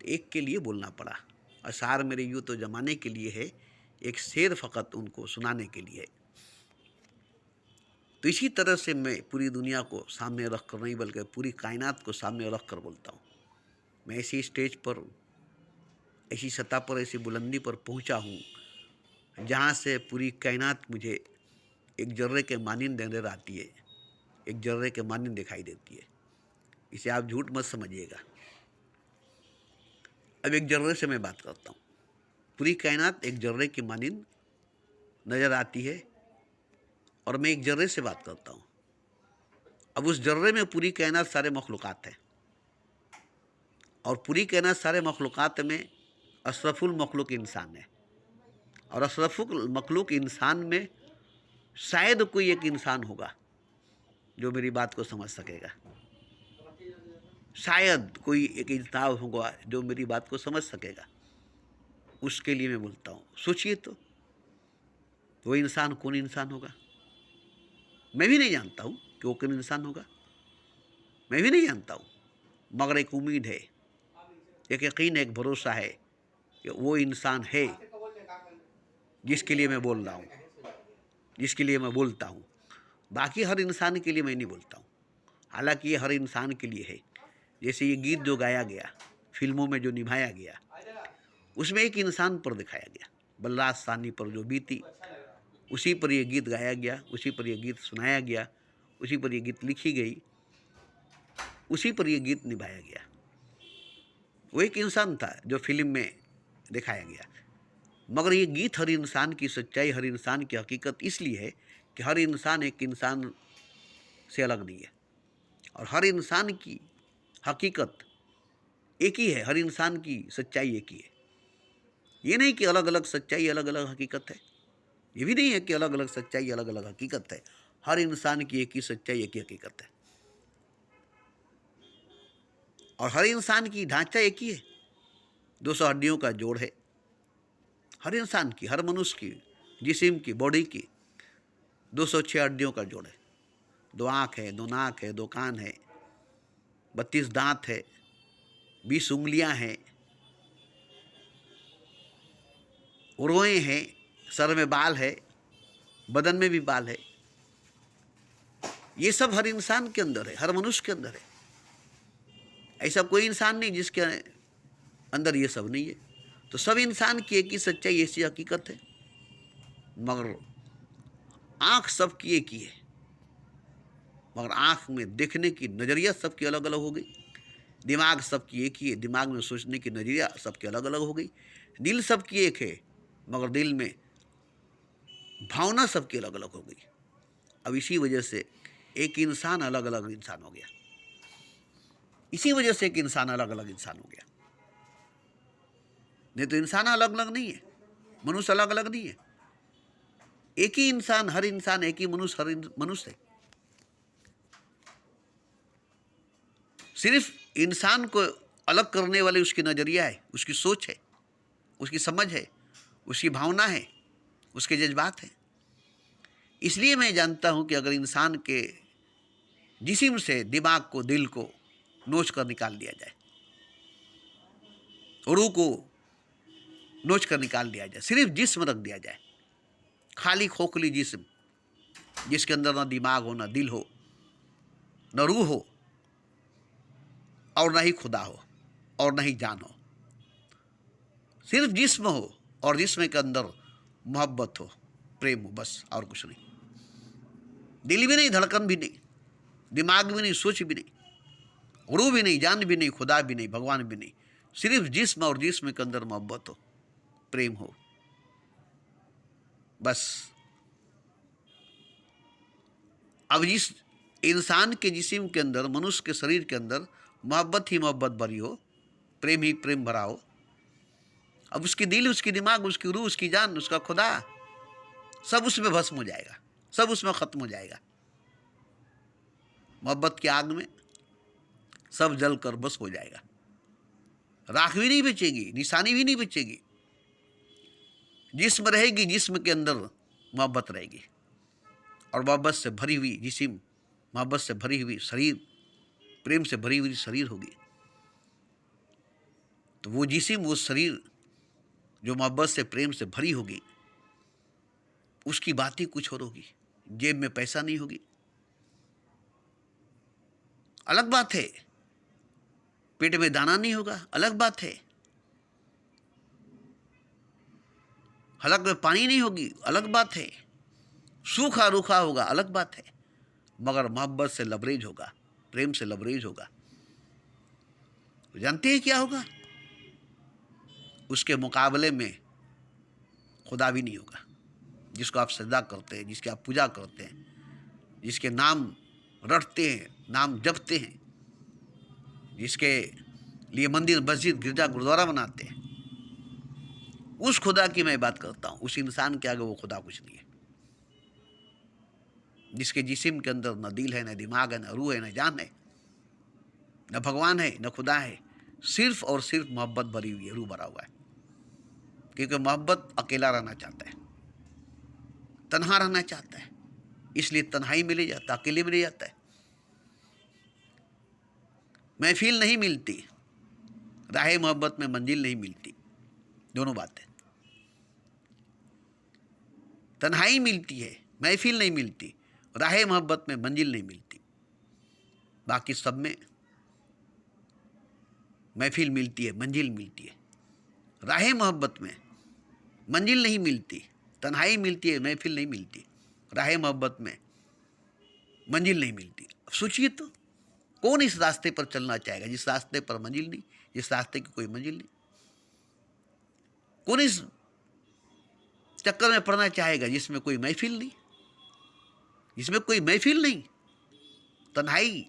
S1: तो एक के लिए बोलना पड़ा। अशार मेरे यूँ तो जमाने के लिए है, एक शेर फ़कत उनको सुनाने के लिए। तो इसी तरह से मैं पूरी दुनिया को सामने रख कर नहीं, बल्कि पूरी कायनात को सामने रख कर बोलता हूँ। मैं ऐसी स्टेज पर, ऐसी सतह पर, ऐसी बुलंदी पर पहुँचा हूँ जहाँ से पूरी कायनात मुझे एक जर्रे के मानिंद नजर आती है, एक जर्रे के मानिंद दिखाई देती है। इसे आप झूठ मत समझिएगा। अब एक जर्रे से मैं बात करता हूँ। पूरी कायनात एक जर्रे की मानिंद नज़र आती है और मैं एक जर्रे से बात करता हूँ। अब उस जर्रे में पूरी कायनात सारे मखलूक़ात है, और पूरी कायनात सारे मखलूक़ात में अशरफुल मखलूक इंसान है, और अशरफुल मखलूक इंसान में शायद कोई एक इंसान होगा जो मेरी बात को समझ सकेगा। शायद कोई एक इंसान होगा जो मेरी बात को समझ सकेगा। उसके लिए मैं बोलता हूँ। सोचिए तो वो इंसान कौन इंसान होगा। मैं भी नहीं जानता हूँ कि वो कौन इंसान होगा, मैं भी नहीं जानता हूँ, मगर एक उम्मीद है, एक यकीन है, एक भरोसा है कि वो इंसान है जिसके लिए मैं बोल रहा हूँ, जिसके लिए मैं बोलता हूँ। बाकी हर इंसान के लिए मैं नहीं बोलता हूँ, हालांकि ये हर इंसान के लिए है। जैसे ये गीत जो गाया गया, फिल्मों में जो निभाया गया, उसमें एक इंसान पर दिखाया गया, बलराज साहनी पर जो बीती, उसी पर यह गीत गाया गया, उसी पर यह गीत सुनाया गया, उसी पर यह गीत लिखी गई, उसी पर यह गीत निभाया गया। वो एक इंसान था जो फिल्म में दिखाया गया, मगर ये गीत हर इंसान की सच्चाई, हर इंसान की हकीकत इसलिए है कि हर इंसान एक इंसान से अलग नहीं है, और हर इंसान की हकीकत एक ही है, हर इंसान की सच्चाई एक ही है। ये नहीं कि अलग अलग सच्चाई, अलग अलग हकीकत है, ये भी नहीं है कि अलग अलग सच्चाई, अलग अलग हकीकत है। हर इंसान की एक ही सच्चाई, एक ही हकीकत है, और हर इंसान की ढांचा एक ही है, 200 हड्डियों का जोड़ है। हर इंसान की, हर मनुष्य की, जिस्म की, बॉडी की 206 हड्डियों का जोड़ है। 2 आँख है, 2 नाक है, 2 कान है, 32 दांत है, 20 उंगलियां हैं, रोए हैं, सर में बाल है, बदन में भी बाल है। ये सब हर इंसान के अंदर है, हर मनुष्य के अंदर है। ऐसा कोई इंसान नहीं जिसके अंदर ये सब नहीं है। तो सब इंसान की एक ही सच्चाई, ऐसी हकीकत है, मगर आंख सबकी एक ही है, मगर आंख में देखने की नजरिया सबकी अलग अलग हो गई। दिमाग सबकी एक ही है, दिमाग में सोचने की नजरिया सबकी अलग अलग हो गई। दिल सबकी एक है, मगर दिल में भावना सबकी अलग अलग हो गई। अब इसी वजह से एक इंसान अलग अलग इंसान हो गया, इसी वजह से एक इंसान अलग अलग इंसान हो गया। नहीं तो इंसान अलग अलग नहीं है, मनुष्य अलग अलग नहीं है। एक ही इंसान, हर इंसान एक ही मनुष्य, हर मनुष्य है। सिर्फ इंसान को अलग करने वाली उसकी नजरिया है, उसकी सोच है, उसकी समझ है, उसकी भावना है, उसके जज्बात हैं। इसलिए मैं जानता हूं कि अगर इंसान के जिस्म से दिमाग को, दिल को नोच कर निकाल दिया जाए, रूह को नोच कर निकाल दिया जाए, सिर्फ जिस्म रख दिया जाए, खाली खोखली जिस्म, जिसके अंदर ना दिमाग हो, ना दिल हो, न रूह हो, और न ही खुदा हो, और न ही जान हो, सिर्फ जिस्म हो, और जिस्म के अंदर मोहब्बत हो, प्रेम हो, बस और कुछ नहीं। दिल भी नहीं, धड़कन भी नहीं, दिमाग भी नहीं, सोच भी नहीं, रूह भी नहीं, जान भी नहीं, खुदा भी नहीं, भगवान भी नहीं, सिर्फ जिस्म, और जिस्म के अंदर मोहब्बत हो, प्रेम हो, बस। अब इस इंसान के जिस्म के अंदर, मनुष्य के शरीर के अंदर मोहब्बत ही मोहब्बत भरी हो, प्रेम ही प्रेम भरा हो, अब उसकी दिल, उसकी दिमाग, उसकी रूह, उसकी जान, उसका खुदा, सब उसमें भस्म हो जाएगा, सब उसमें खत्म हो जाएगा। मोहब्बत की आग में सब जल कर बस हो जाएगा। राख भी नहीं बचेगी, निशानी भी नहीं बचेगी। जिस्म रहेगी, जिस्म के अंदर मोहब्बत रहेगी, और मोहब्बत से भरी हुई जिस्म, मोहब्बत से भरी हुई शरीर, प्रेम से भरी हुई शरीर होगी। तो वो जिस्म, वो शरीर जो मोहब्बत से, प्रेम से भरी होगी, उसकी बात ही कुछ और होगी। जेब में पैसा नहीं होगी, अलग बात है। पेट में दाना नहीं होगा, अलग बात है। हलक में पानी नहीं होगी, अलग बात है। सूखा रूखा होगा, अलग बात है। मगर मोहब्बत से लबरेज होगा, प्रेम से लबरेज होगा, तो जानते हैं क्या होगा? उसके मुकाबले में खुदा भी नहीं होगा, जिसको आप सजदा करते हैं, जिसकी आप पूजा करते हैं, जिसके नाम रटते हैं, नाम जपते हैं, जिसके लिए मंदिर, मस्जिद, गिरजा, गुरुद्वारा बनाते हैं, उस खुदा की मैं बात करता हूं। उस इंसान के आगे वो खुदा कुछ नहीं है, जिसके जिस्म के अंदर न दिल है, न दिमाग है, न रूह है, न जान है, न भगवान है, न खुदा है। सिर्फ और सिर्फ मोहब्बत भरी हुई है, रूह भरा हुआ है। क्योंकि मोहब्बत अकेला रहना चाहता है, तन्हा रहना चाहता है, इसलिए तन्हाई में ले जाता, अकेले में ले जाता है। महफिल नहीं मिलती, राहे मोहब्बत में मंजिल नहीं मिलती, दोनों बातें। तन्हाई मिलती है, महफिल नहीं मिलती, राहे मोहब्बत में मंजिल नहीं मिलती। बाकी सब में महफिल मिलती है, मंजिल मिलती है। राहे मोहब्बत में मंजिल नहीं मिलती, तन्हाई मिलती है, महफिल नहीं मिलती, राहे मोहब्बत में मंजिल नहीं मिलती। अब सोचिए तो, कौन इस रास्ते पर चलना चाहेगा जिस रास्ते पर मंजिल नहीं, जिस रास्ते की कोई मंजिल नहीं? कौन इस चक्कर में पड़ना चाहेगा जिसमें कोई महफिल नहीं, जिसमें कोई महफिल नहीं? तन्हाई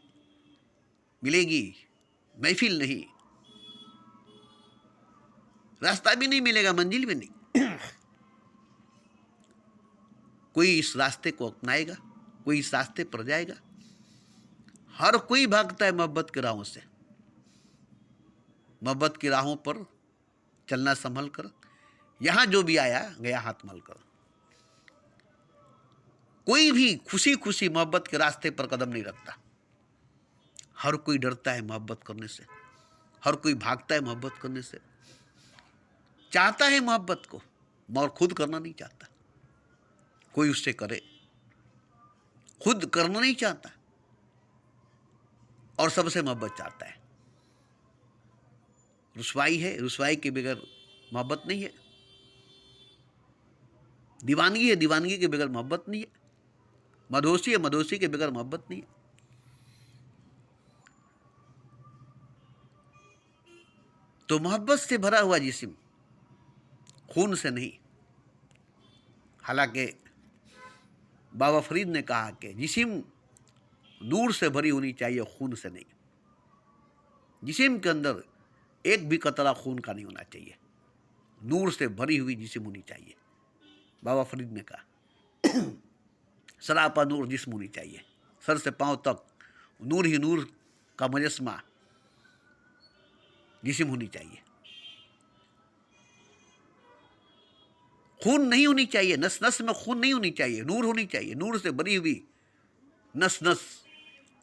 S1: मिलेगी, महफिल नहीं, रास्ता भी नहीं मिलेगा, मंजिल भी नहीं। कोई इस रास्ते को अपनाएगा, कोई इस रास्ते पर जाएगा? हर कोई भागता है मोहब्बत की राहों से। मोहब्बत की राहों पर चलना संभल कर, यहां जो भी आया गया हाथ मल कर। कोई भी खुशी खुशी मोहब्बत के रास्ते पर कदम नहीं रखता। हर कोई डरता है मोहब्बत करने से, हर कोई भागता है मोहब्बत करने से, चाहता है मोहब्बत को मगर खुद करना नहीं चाहता। कोई उससे करे, खुद करना नहीं चाहता और सबसे मोहब्बत चाहता है। रुसवाई है, रुसवाई के बगैर मोहब्बत नहीं है। दीवानगी है, दीवानगी के बगैर मोहब्बत नहीं है। मदहोशी है, मदहोशी के बगैर मोहब्बत नहीं है। तो मोहब्बत से भरा हुआ जिस्म, खून से नहीं। हालांकि बाबा फरीद ने कहा कि जिस्म नूर से भरी होनी चाहिए, खून से नहीं। जिस्म के अंदर एक भी कतरा खून का नहीं होना चाहिए, नूर से भरी हुई जिस्म होनी चाहिए। बाबा फरीद ने कहा सरापा नूर जिस्म होनी चाहिए, सर से पांव तक नूर ही नूर का मुजस्मा जिस्म होनी चाहिए। खून नहीं होनी चाहिए, नस नस में खून नहीं होनी चाहिए, नूर होनी चाहिए। नूर से भरी हुई नस नस,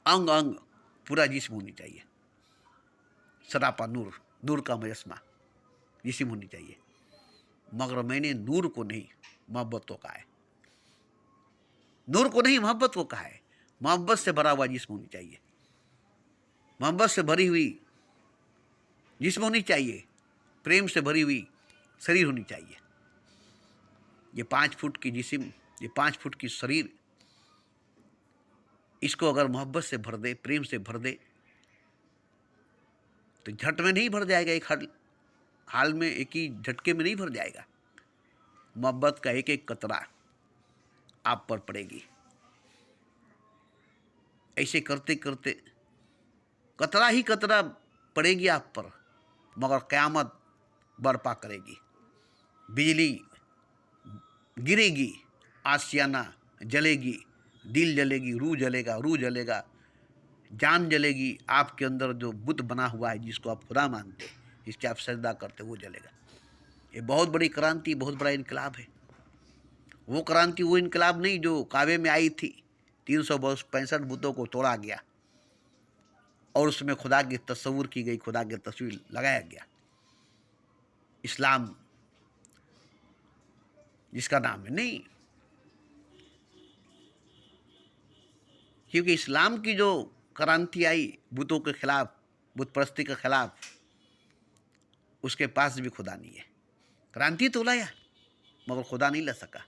S1: अंग अंग, पूरा जिस्म होनी चाहिए। सरापा नूर, नूर का मुजस्मा जिस्म होनी चाहिए। मगर मैंने नूर को नहीं मोहब्बत को कहा है, नूर को नहीं मोहब्बत को कहा है। मोहब्बत से भरा हुआ जिस्म होनी चाहिए, मोहब्बत से भरी हुई जिस्म होनी चाहिए, प्रेम से भरी हुई शरीर होनी चाहिए। ये 5 फुट की जिस्म, ये 5 फुट की शरीर, इसको अगर मोहब्बत से भर दे, प्रेम से भर दे, तो झट में नहीं भर जाएगा। एक हाल में, एक ही झटके में नहीं भर जाएगा। मोहब्बत का एक एक कतरा आप पर पड़ेगी। ऐसे करते करते कतरा ही कतरा पड़ेगी आप पर, मगर क़यामत बर्पा करेगी। बिजली गिरेगी, आशियाना जलेगी, दिल जलेगी, रूह जलेगा, रूह जलेगा, जान जलेगी। आपके अंदर जो बुत बना हुआ है, जिसको आप खुदा मानते, जिसके आप सजदा करते, वो जलेगा। ये बहुत बड़ी क्रांति, बहुत बड़ा इनकलाब है। वो क्रांति, वो इनकलाब नहीं जो काबे में आई थी। 365 बुतों को तोड़ा गया और उसमें खुदा की तस्वूर की गई, खुदा की तस्वीर लगाया गया। इस्लाम जिसका नाम है, नहीं, क्योंकि इस्लाम की जो क्रांति आई बुतों के खिलाफ, बुत परस्ती के खिलाफ, उसके पास भी खुदा नहीं है। क्रांति तो लाया मगर खुदा नहीं ला सका।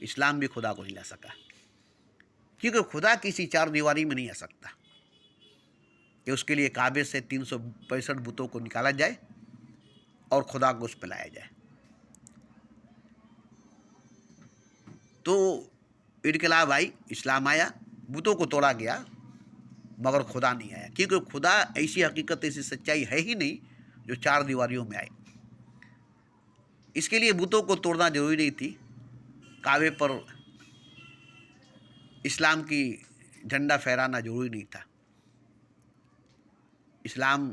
S1: इस्लाम भी खुदा को नहीं ला सका, क्योंकि खुदा किसी 4 दीवारी में नहीं आ सकता कि उसके लिए काबे से 365 बुतों को निकाला जाए और खुदा को उस पर लाया जाए। तो इनकलाब आई, इस्लाम आया, बुतों को तोड़ा गया, मगर खुदा नहीं आया। क्योंकि खुदा ऐसी हकीकत, ऐसी सच्चाई है ही नहीं जो 4 दीवारियों में आए। इसके लिए बुतों को तोड़ना जरूरी नहीं थी, काबे पर इस्लाम की झंडा फहराना जरूरी नहीं था। इस्लाम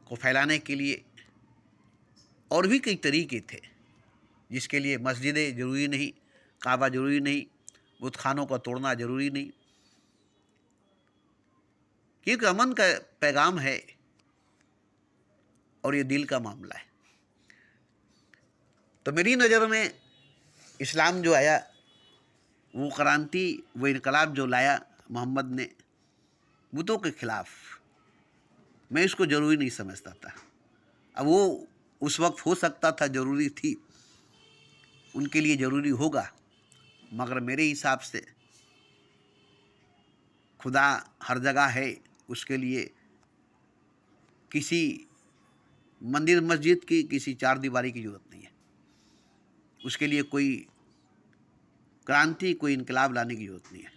S1: को फैलाने के लिए और भी कई तरीके थे, जिसके लिए मस्जिदें जरूरी नहीं, काबा जरूरी नहीं, बुत खानों का तोड़ना जरूरी नहीं, क्योंकि अमन का पैगाम है और ये दिल का मामला है। तो मेरी नज़र में इस्लाम जो आया, वो क्रांति, वो इनकलाब जो लाया मोहम्मद ने बुतों के खिलाफ, मैं इसको ज़रूरी नहीं समझता था। अब वो उस वक्त हो सकता था, ज़रूरी थी, उनके लिए ज़रूरी होगा, मगर मेरे हिसाब से खुदा हर जगह है। उसके लिए किसी मंदिर मस्जिद की, किसी 4 दीवारी की ज़रूरत नहीं है। उसके लिए कोई क्रांति, कोई इनकलाब लाने की ज़रूरत नहीं है।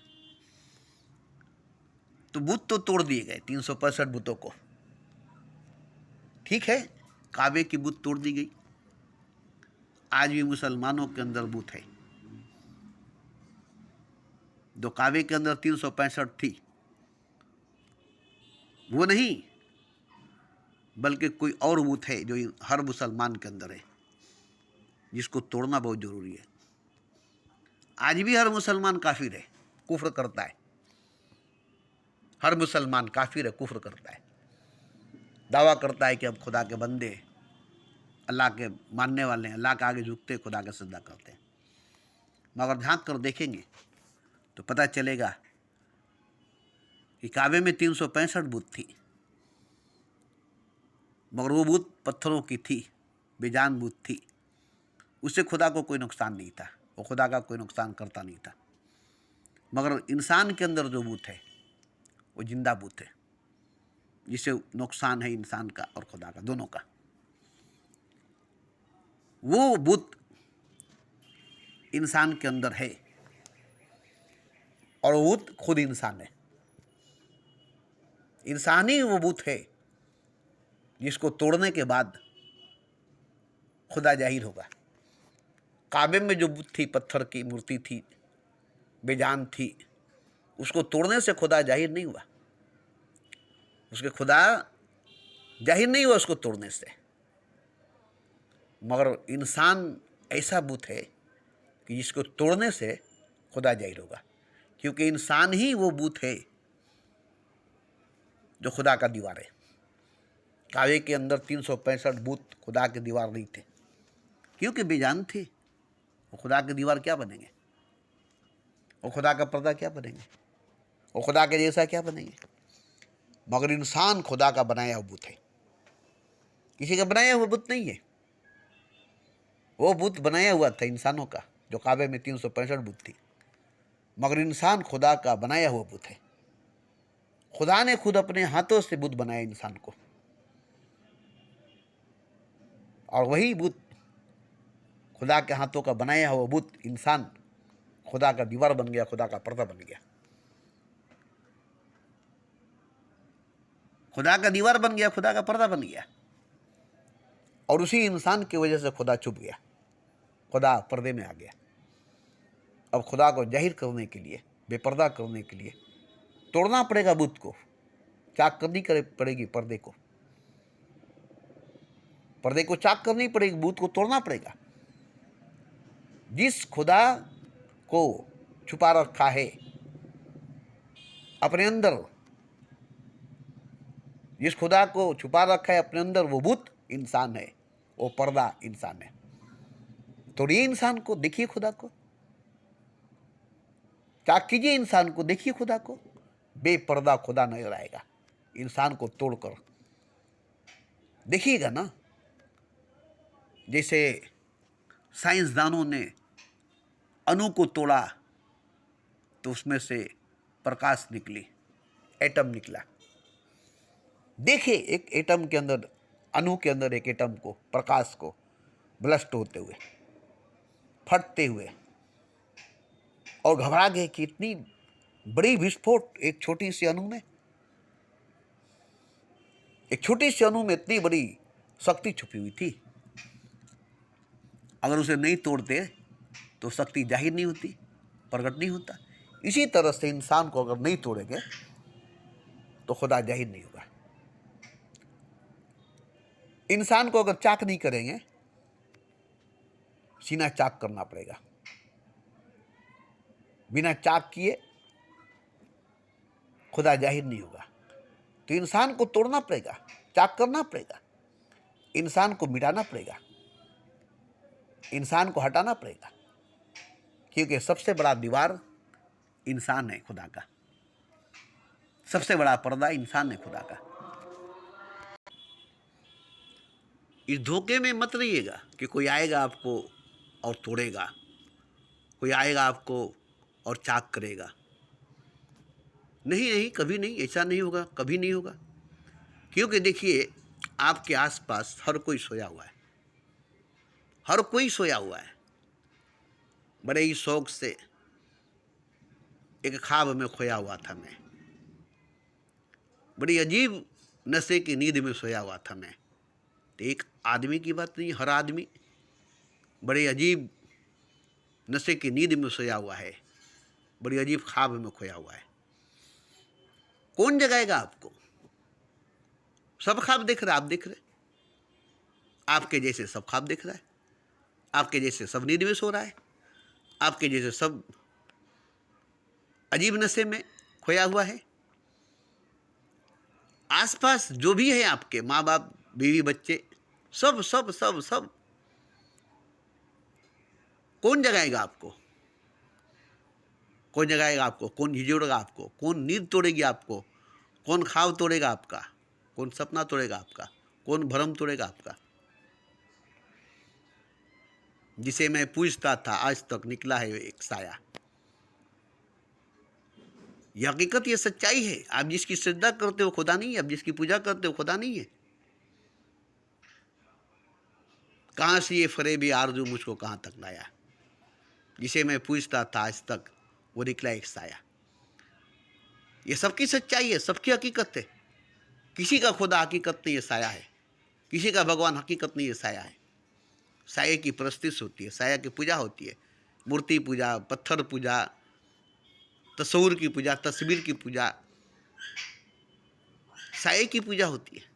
S1: तो बुत तो तोड़ दिए गए, 365 बुतों को, ठीक है, काबे की बुत तोड़ दी गई। आज भी मुसलमानों के अंदर बुत है, जो काबे के अंदर 365 थी वो नहीं, बल्कि कोई और बूथ है जो हर मुसलमान के अंदर है, जिसको तोड़ना बहुत जरूरी है। आज भी हर मुसलमान काफिर है, कुफ्र करता है। हर मुसलमान काफिर है, कुफ्र करता है, दावा करता है कि अब खुदा के बंदे, अल्लाह के मानने वाले हैं, अल्लाह के आगे झुकते, खुदा का सजदा करते हैं। मगर झांक कर देखेंगे तो पता चलेगा कि काबे में 365 बुत थी, मगर वो बुत पत्थरों की थी, बेजान बुत थी। उससे खुदा को कोई नुकसान नहीं था, वो खुदा का कोई नुकसान करता नहीं था। मगर इंसान के अंदर जो बुत है वो जिंदा बुत है, जिससे नुकसान है इंसान का और खुदा का, दोनों का। वो बुत इंसान के अंदर है और वो बुत खुद इंसान है। इंसान ही वो बुत है जिसको तोड़ने के बाद खुदा जाहिर होगा। काबे में जो बुत थी, पत्थर की मूर्ति थी, बेजान थी, उसको तोड़ने से खुदा जाहिर नहीं हुआ, उसके खुदा जाहिर नहीं हुआ उसको तोड़ने से। मगर इंसान ऐसा बुत है कि जिसको तोड़ने से खुदा जाहिर होगा, क्योंकि इंसान ही वो बुत है जो खुदा का दीवार है। काबे के अंदर 365 बुत खुदा के दीवार नहीं थे, क्योंकि बेजान थे। वो खुदा के दीवार क्या बनेंगे, वो खुदा का पर्दा क्या बनेंगे, वो खुदा के जैसा क्या बनेंगे। मगर इंसान खुदा का बनाया हुआ बुत है, किसी का बनाया हुआ बुत नहीं है। वो बुत बनाया हुआ था इंसानों का, जो काबे में 365 बुत थी। मगर इंसान खुदा का बनाया हुआ बुत है। खुदा ने खुद अपने हाथों से बुत बनाया इंसान को, और वही बुत, खुदा के हाथों का बनाया हुआ बुत इंसान, खुदा का दीवार बन गया, खुदा का पर्दा बन गया। खुदा का दीवार बन गया, खुदा का पर्दा बन गया। और उसी इंसान की वजह से खुदा छुप गया, खुदा पर्दे में आ गया। अब खुदा को जाहिर करने के लिए, बेपर्दा करने के लिए तोड़ना पड़ेगा बुत को, चाक करनी पड़ेगी पर्दे को, पर्दे को चाक करनी पड़ेगी, बुत को तोड़ना पड़ेगा। जिस खुदा को छुपा रखा है अपने अंदर, जिस खुदा को छुपा रखा है अपने अंदर, वो बुत इंसान है, वो पर्दा इंसान है। तोड़िए इंसान को, देखिए खुदा को, चाक कीजिए इंसान को, देखिए खुदा को। बेपर्दा खुदा नजर आएगा इंसान को तोड़कर, देखिएगा ना। जैसे साइंसदानों ने अणु को तोड़ा तो उसमें से प्रकाश निकली, एटम निकला। देखिए एक एटम के अंदर, अणु के अंदर एक एटम को, प्रकाश को ब्लस्ट होते हुए, फटते हुए, और घबरा गए कि इतनी बड़ी विस्फोट एक छोटी सी अणु में, एक छोटी सी अणु में इतनी बड़ी शक्ति छुपी हुई थी। अगर उसे नहीं तोड़ते तो शक्ति जाहिर नहीं होती, प्रकट नहीं होता। इसी तरह से इंसान को अगर नहीं तोड़ेंगे तो खुदा जाहिर नहीं होगा। इंसान को अगर चाक नहीं करेंगे, सीना चाक करना पड़ेगा। बिना चाक किए खुदा जाहिर नहीं होगा। तो इंसान को तोड़ना पड़ेगा, चाक करना पड़ेगा, इंसान को मिटाना पड़ेगा, इंसान को हटाना पड़ेगा, क्योंकि सबसे बड़ा दीवार इंसान है खुदा का, सबसे बड़ा पर्दा इंसान है खुदा का। इस धोखे में मत रहिएगा कि कोई आएगा आपको और तोड़ेगा, कोई आएगा आपको और चाक करेगा। नहीं नहीं, कभी नहीं, ऐसा नहीं होगा, कभी नहीं होगा। क्योंकि देखिए आपके आसपास हर कोई सोया हुआ है, हर कोई सोया हुआ है। बड़े ही शौक से एक ख्वाब में खोया हुआ था मैं, बड़ी अजीब नशे की नींद में सोया हुआ था मैं। तो एक आदमी की बात नहीं, हर आदमी बड़े अजीब नशे की नींद में सोया हुआ है। बड़ी अजीब ख्वाब में खोया हुआ है। कौन जगाएगा आपको? सब ख्वाब देख रहे, आप देख रहे, आपके जैसे सब ख्वाब देख रहा है, आपके जैसे सब नींद में सो रहा है, आपके जैसे सब अजीब नशे में खोया हुआ है। आसपास जो भी है आपके माँ बाप, बीवी, बच्चे, सब सब सब सब, कौन जगाएगा आपको? कौन जगाएगा आपको? कौन झिझोड़ेगा आपको? कौन नींद तोड़ेगी आपको? कौन ख्वाब तोड़ेगा आपका? कौन सपना तोड़ेगा आपका? कौन भरम तोड़ेगा आपका? जिसे मैं पूछता था आज तक निकला है एक साया। यह हकीकत, ये सच्चाई है। आप जिसकी श्रद्धा करते हो खुदा नहीं है, आप जिसकी पूजा करते हो खुदा नहीं है। कहाँ से ये फरेबी आरज़ू मुझको कहाँ तक लाया? जिसे मैं पूछता था आज तक वो निकला एक साया। ये सबकी सच्चाई है, सबकी हकीकत है। किसी का खुदा हकीकत नहीं है, साया है। किसी का भगवान हकीकत नहीं है, साया है। साये की प्रस्तिश होती है, साया की पूजा होती है, मूर्ति पूजा, पत्थर पूजा, तस्वीर की पूजा, तस्वीर की पूजा, साये की पूजा होती है।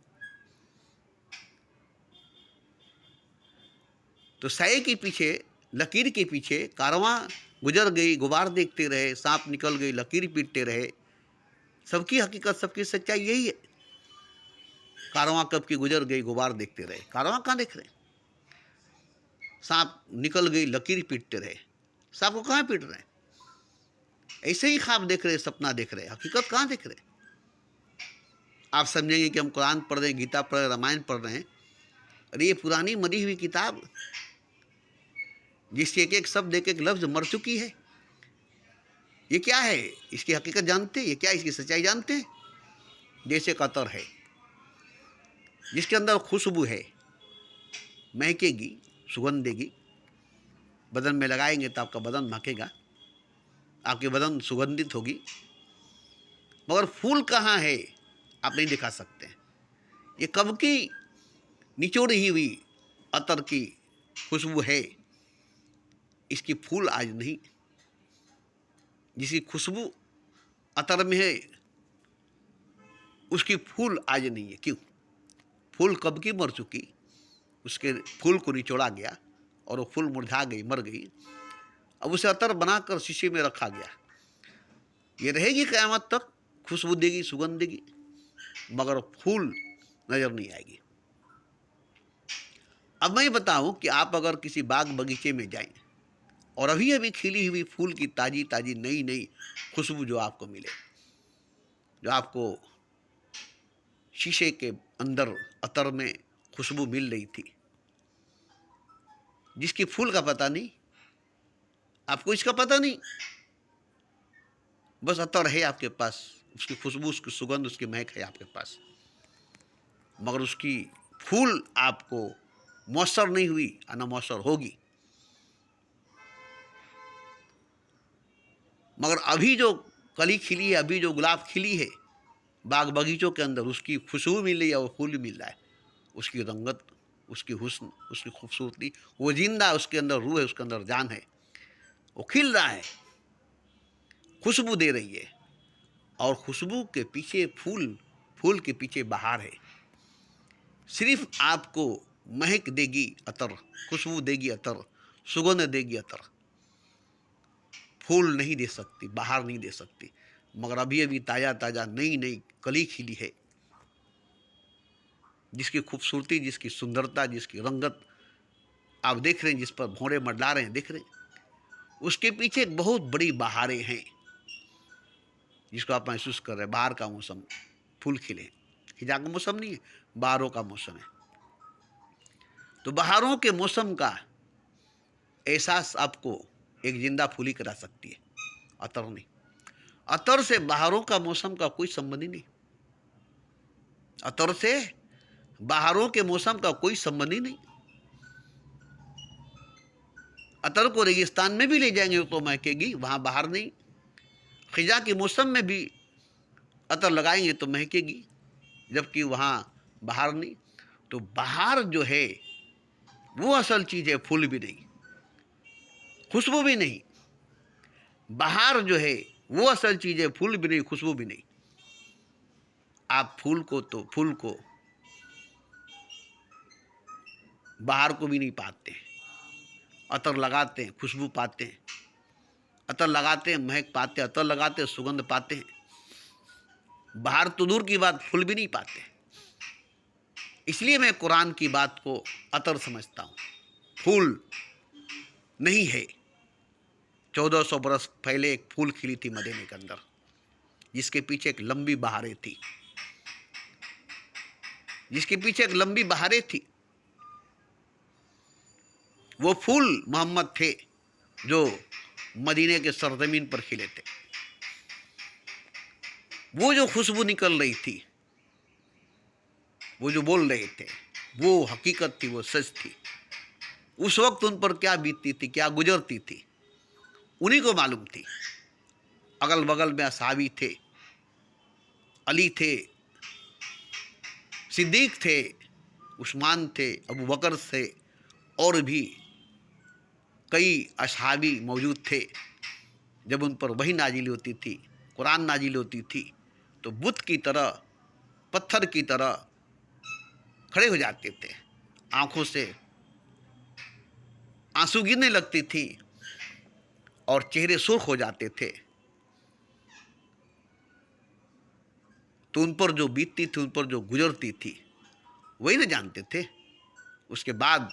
S1: तो साये के पीछे, लकीर के पीछे कारवां गुजर गई, गुबार देखते रहे, सांप निकल गई, लकीर पीटते रहे। सबकी हकीकत, सबकी सच्चाई यही है। कारवां कब की गुजर गई, गुबार देखते रहे। कारवां कहाँ देख रहे? सांप निकल गई, लकीर पीटते रहे। सांप को कहाँ पीट रहे? ऐसे ही ख्वाब देख रहे, सपना देख रहे, हकीकत कहाँ देख रहे? आप समझेंगे कि हम कुरान पढ़ रहे हैं, गीता पढ़ रहे हैं, रामायण पढ़ रहे हैं। अरे ये पुरानी मरी हुई किताब, जिसके एक एक शब्द, एक एक लफ्ज मर चुकी है। ये क्या है? इसकी हकीकत जानते हैं? ये क्या, इसकी सच्चाई जानते हैं? जैसे कतर है, जिसके अंदर खुशबू है, महकेगी, सुगंध देगी, बदन में लगाएंगे तो आपका बदन महकेगा, आपकी बदन सुगंधित होगी। मगर फूल कहाँ है आप नहीं दिखा सकते। ये कब की निचोड़ी हुई अतर की खुशबू है, इसकी फूल आज नहीं। जिसकी खुशबू अतर में है, उसकी फूल आज नहीं है। क्यों? फूल कब की मर चुकी, उसके फूल को निचोड़ा गया और वो फूल मुरझा गई, मर गई। अब उसे अतर बनाकर शीशे में रखा गया। ये रहेगी क़यामत तक, खुशबू देगी, सुगंध देगी, मगर फूल नजर नहीं आएगी। अब मैं बताऊं कि आप अगर किसी बाग बगीचे में जाएं और अभी अभी खिली हुई फूल की ताजी ताजी नई नई खुशबू जो आपको मिले, जो आपको शीशे के अंदर अतर में खुशबू मिल रही थी, जिसकी फूल का पता नहीं, आपको इसका पता नहीं, बस अतर है आपके पास, उसकी खुशबू, उसकी सुगंध, उसकी महक है आपके पास, मगर उसकी फूल आपको मौसर नहीं हुई, न मौसर होगी। मगर अभी जो कली खिली है, अभी जो गुलाब खिली है बाग बगीचों के अंदर, उसकी खुशबू मिल रही है, वो फूल मिल रहा है, उसकी रंगत, उसकी हुस्न, उसकी खूबसूरती, वो जिंदा है, उसके अंदर रूह है, उसके अंदर जान है, वो खिल रहा है, खुशबू दे रही है। और खुशबू के पीछे फूल, फूल के पीछे बहार है। सिर्फ आपको महक देगी अतर, खुशबू देगी अतर, सुगंध देगी अतर, फूल नहीं दे सकती, बहार नहीं दे सकती। मगर अभी अभी ताज़ा ताज़ा नई नई कली खिली है, जिसकी खूबसूरती, जिसकी सुंदरता, जिसकी रंगत आप देख रहे हैं, जिस पर भौरे मंडला रहे हैं, देख रहे हैं, उसके पीछे एक बहुत बड़ी बहारें हैं, जिसको आप महसूस कर रहे हैं। बाहर का मौसम, फूल खिले, खिजा का मौसम नहीं है, बहारों का मौसम है। तो बहारों के मौसम का एहसास आपको एक जिंदा फूली करा सकती है, अतर नहीं। अतर से बहारों का मौसम का कोई संबंध ही नहीं। अतर से बहारों के मौसम का कोई संबंध ही नहीं। अतर को रेगिस्तान में भी ले जाएंगे तो महकेगी, वहां बहार नहीं। खिजा के मौसम में भी अतर लगाएंगे तो महकेगी, जबकि वहां बहार नहीं। तो बहार जो है वो असल चीज है, फूल भी नहीं, खुशबू भी नहीं। बाहर जो है वो असल चीज़ है, फूल भी नहीं, खुशबू भी नहीं। आप फूल को बाहर को भी नहीं पाते। अतर लगाते हैं, खुशबू पाते हैं, अतर लगाते हैं, महक पाते हैं, अतर लगाते हैं, सुगंध पाते हैं। बाहर तो दूर की बात, फूल भी नहीं पाते। इसलिए मैं कुरान की बात को अतर समझता हूँ, फूल नहीं है। 1400 बरस पहले एक फूल खिली थी मदीने के अंदर, जिसके पीछे एक लंबी बहारें थी, जिसके पीछे एक लंबी बहारें थी। वो फूल मोहम्मद थे जो मदीने के सरजमीन पर खिले थे। वो जो खुशबू निकल रही थी, वो जो बोल रहे थे, वो हकीकत थी, वो सच थी। उस वक्त उन पर क्या बीतती थी, क्या गुजरती थी, उन्हीं को मालूम थी। अगल बगल में असहाबी थे, अली थे, सिद्दीक थे, उस्मान थे, अबू बकर थे, और भी कई असहाबी मौजूद थे। जब उन पर वही नाजिल होती थी, कुरान नाजिल होती थी, तो बुत की तरह, पत्थर की तरह खड़े हो जाते थे। आंखों से आंसू गिरने लगती थी और चेहरे सुर्ख हो जाते थे। तो उन पर जो बीतती थी, उन पर जो गुजरती थी, वही ना जानते थे। उसके बाद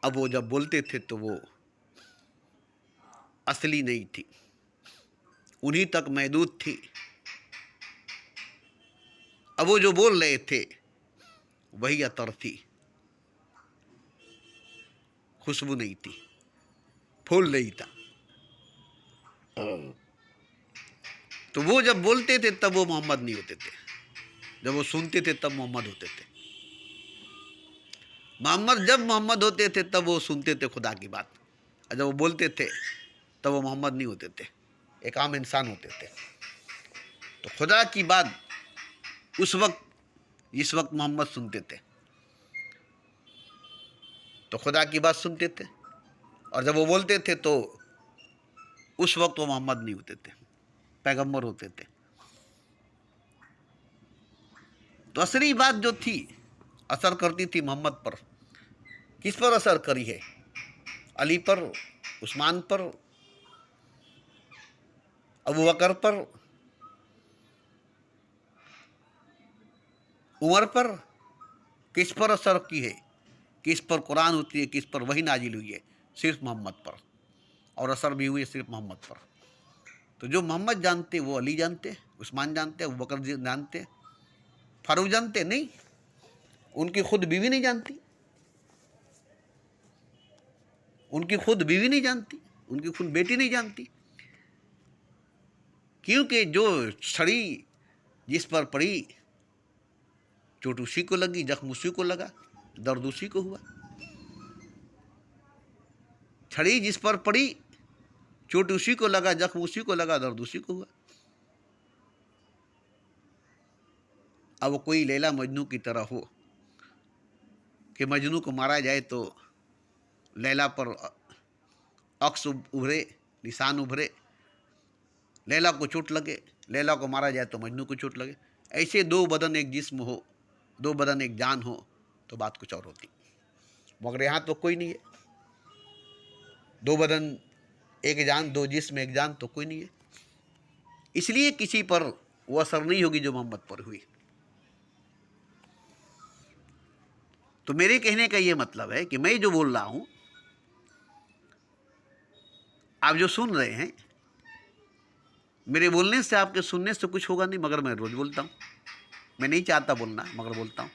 S1: अब वो जब बोलते थे तो वो असली नहीं थी, उन्हीं तक महदूद थी। अब वो जो बोल रहे थे वही अतर थी, खुशबू नहीं थी, फूल नहीं था। तो वो जब बोलते थे तब वो मोहम्मद नहीं होते थे, जब वो सुनते थे तब मोहम्मद होते थे। मोहम्मद जब मोहम्मद होते थे तब वो सुनते थे खुदा की बात, और जब वो बोलते थे तब वो मोहम्मद नहीं होते थे, एक आम इंसान होते थे। तो खुदा की बात उस वक्त, जिस वक्त मोहम्मद सुनते थे, तो खुदा की बात सुनते थे, और जब वो बोलते थे तो उस वक्त वो मोहम्मद नहीं होते थे, पैगंबर होते थे। तो असली बात जो थी असर करती थी मोहम्मद पर। किस पर असर करी है? अली पर, उस्मान पर, अबू बकर पर, उमर पर। किस पर असर की है? किस पर कुरान होती है, किस पर वही नाजिल हुई है? सिर्फ मोहम्मद पर, और असर भी हुई है सिर्फ मोहम्मद पर। तो जो मोहम्मद जानते वो अली जानते, उस्मान जानते, अबू बकर जानते, फारूक जानते नहीं, उनकी खुद बीवी नहीं जानती, उनकी खुद बीवी नहीं जानती, उनकी खुद बेटी नहीं जानती। क्योंकि जो छड़ी जिस पर पड़ी, चोट उसी को लगी, जख्म उसी को लगा, दर्द उसी को हुआ। छड़ी जिस पर पड़ी, चोट उसी को लगा, जख्म उसी को लगा, दर्द उसी को हुआ। अब कोई लैला मजनू की तरह हो कि मजनू को मारा जाए तो लैला पर अक्स उभरे, निशान उभरे, लैला को चोट लगे, लैला को मारा जाए तो मजनू को चोट लगे। ऐसे दो बदन एक जिस्म हो, दो बदन एक जान हो तो बात कुछ और होती, मगर यहाँ तो कोई नहीं है। दो बदन एक जान, दो जिस्म एक जान तो कोई नहीं है। इसलिए किसी पर वो असर नहीं होगी जो मोहम्मद पर हुई। तो मेरे कहने का ये मतलब है कि मैं जो बोल रहा हूँ, आप जो सुन रहे हैं, मेरे बोलने से, आपके सुनने से कुछ होगा नहीं, मगर मैं रोज़ बोलता हूँ। मैं नहीं चाहता बोलना, मगर बोलता हूँ।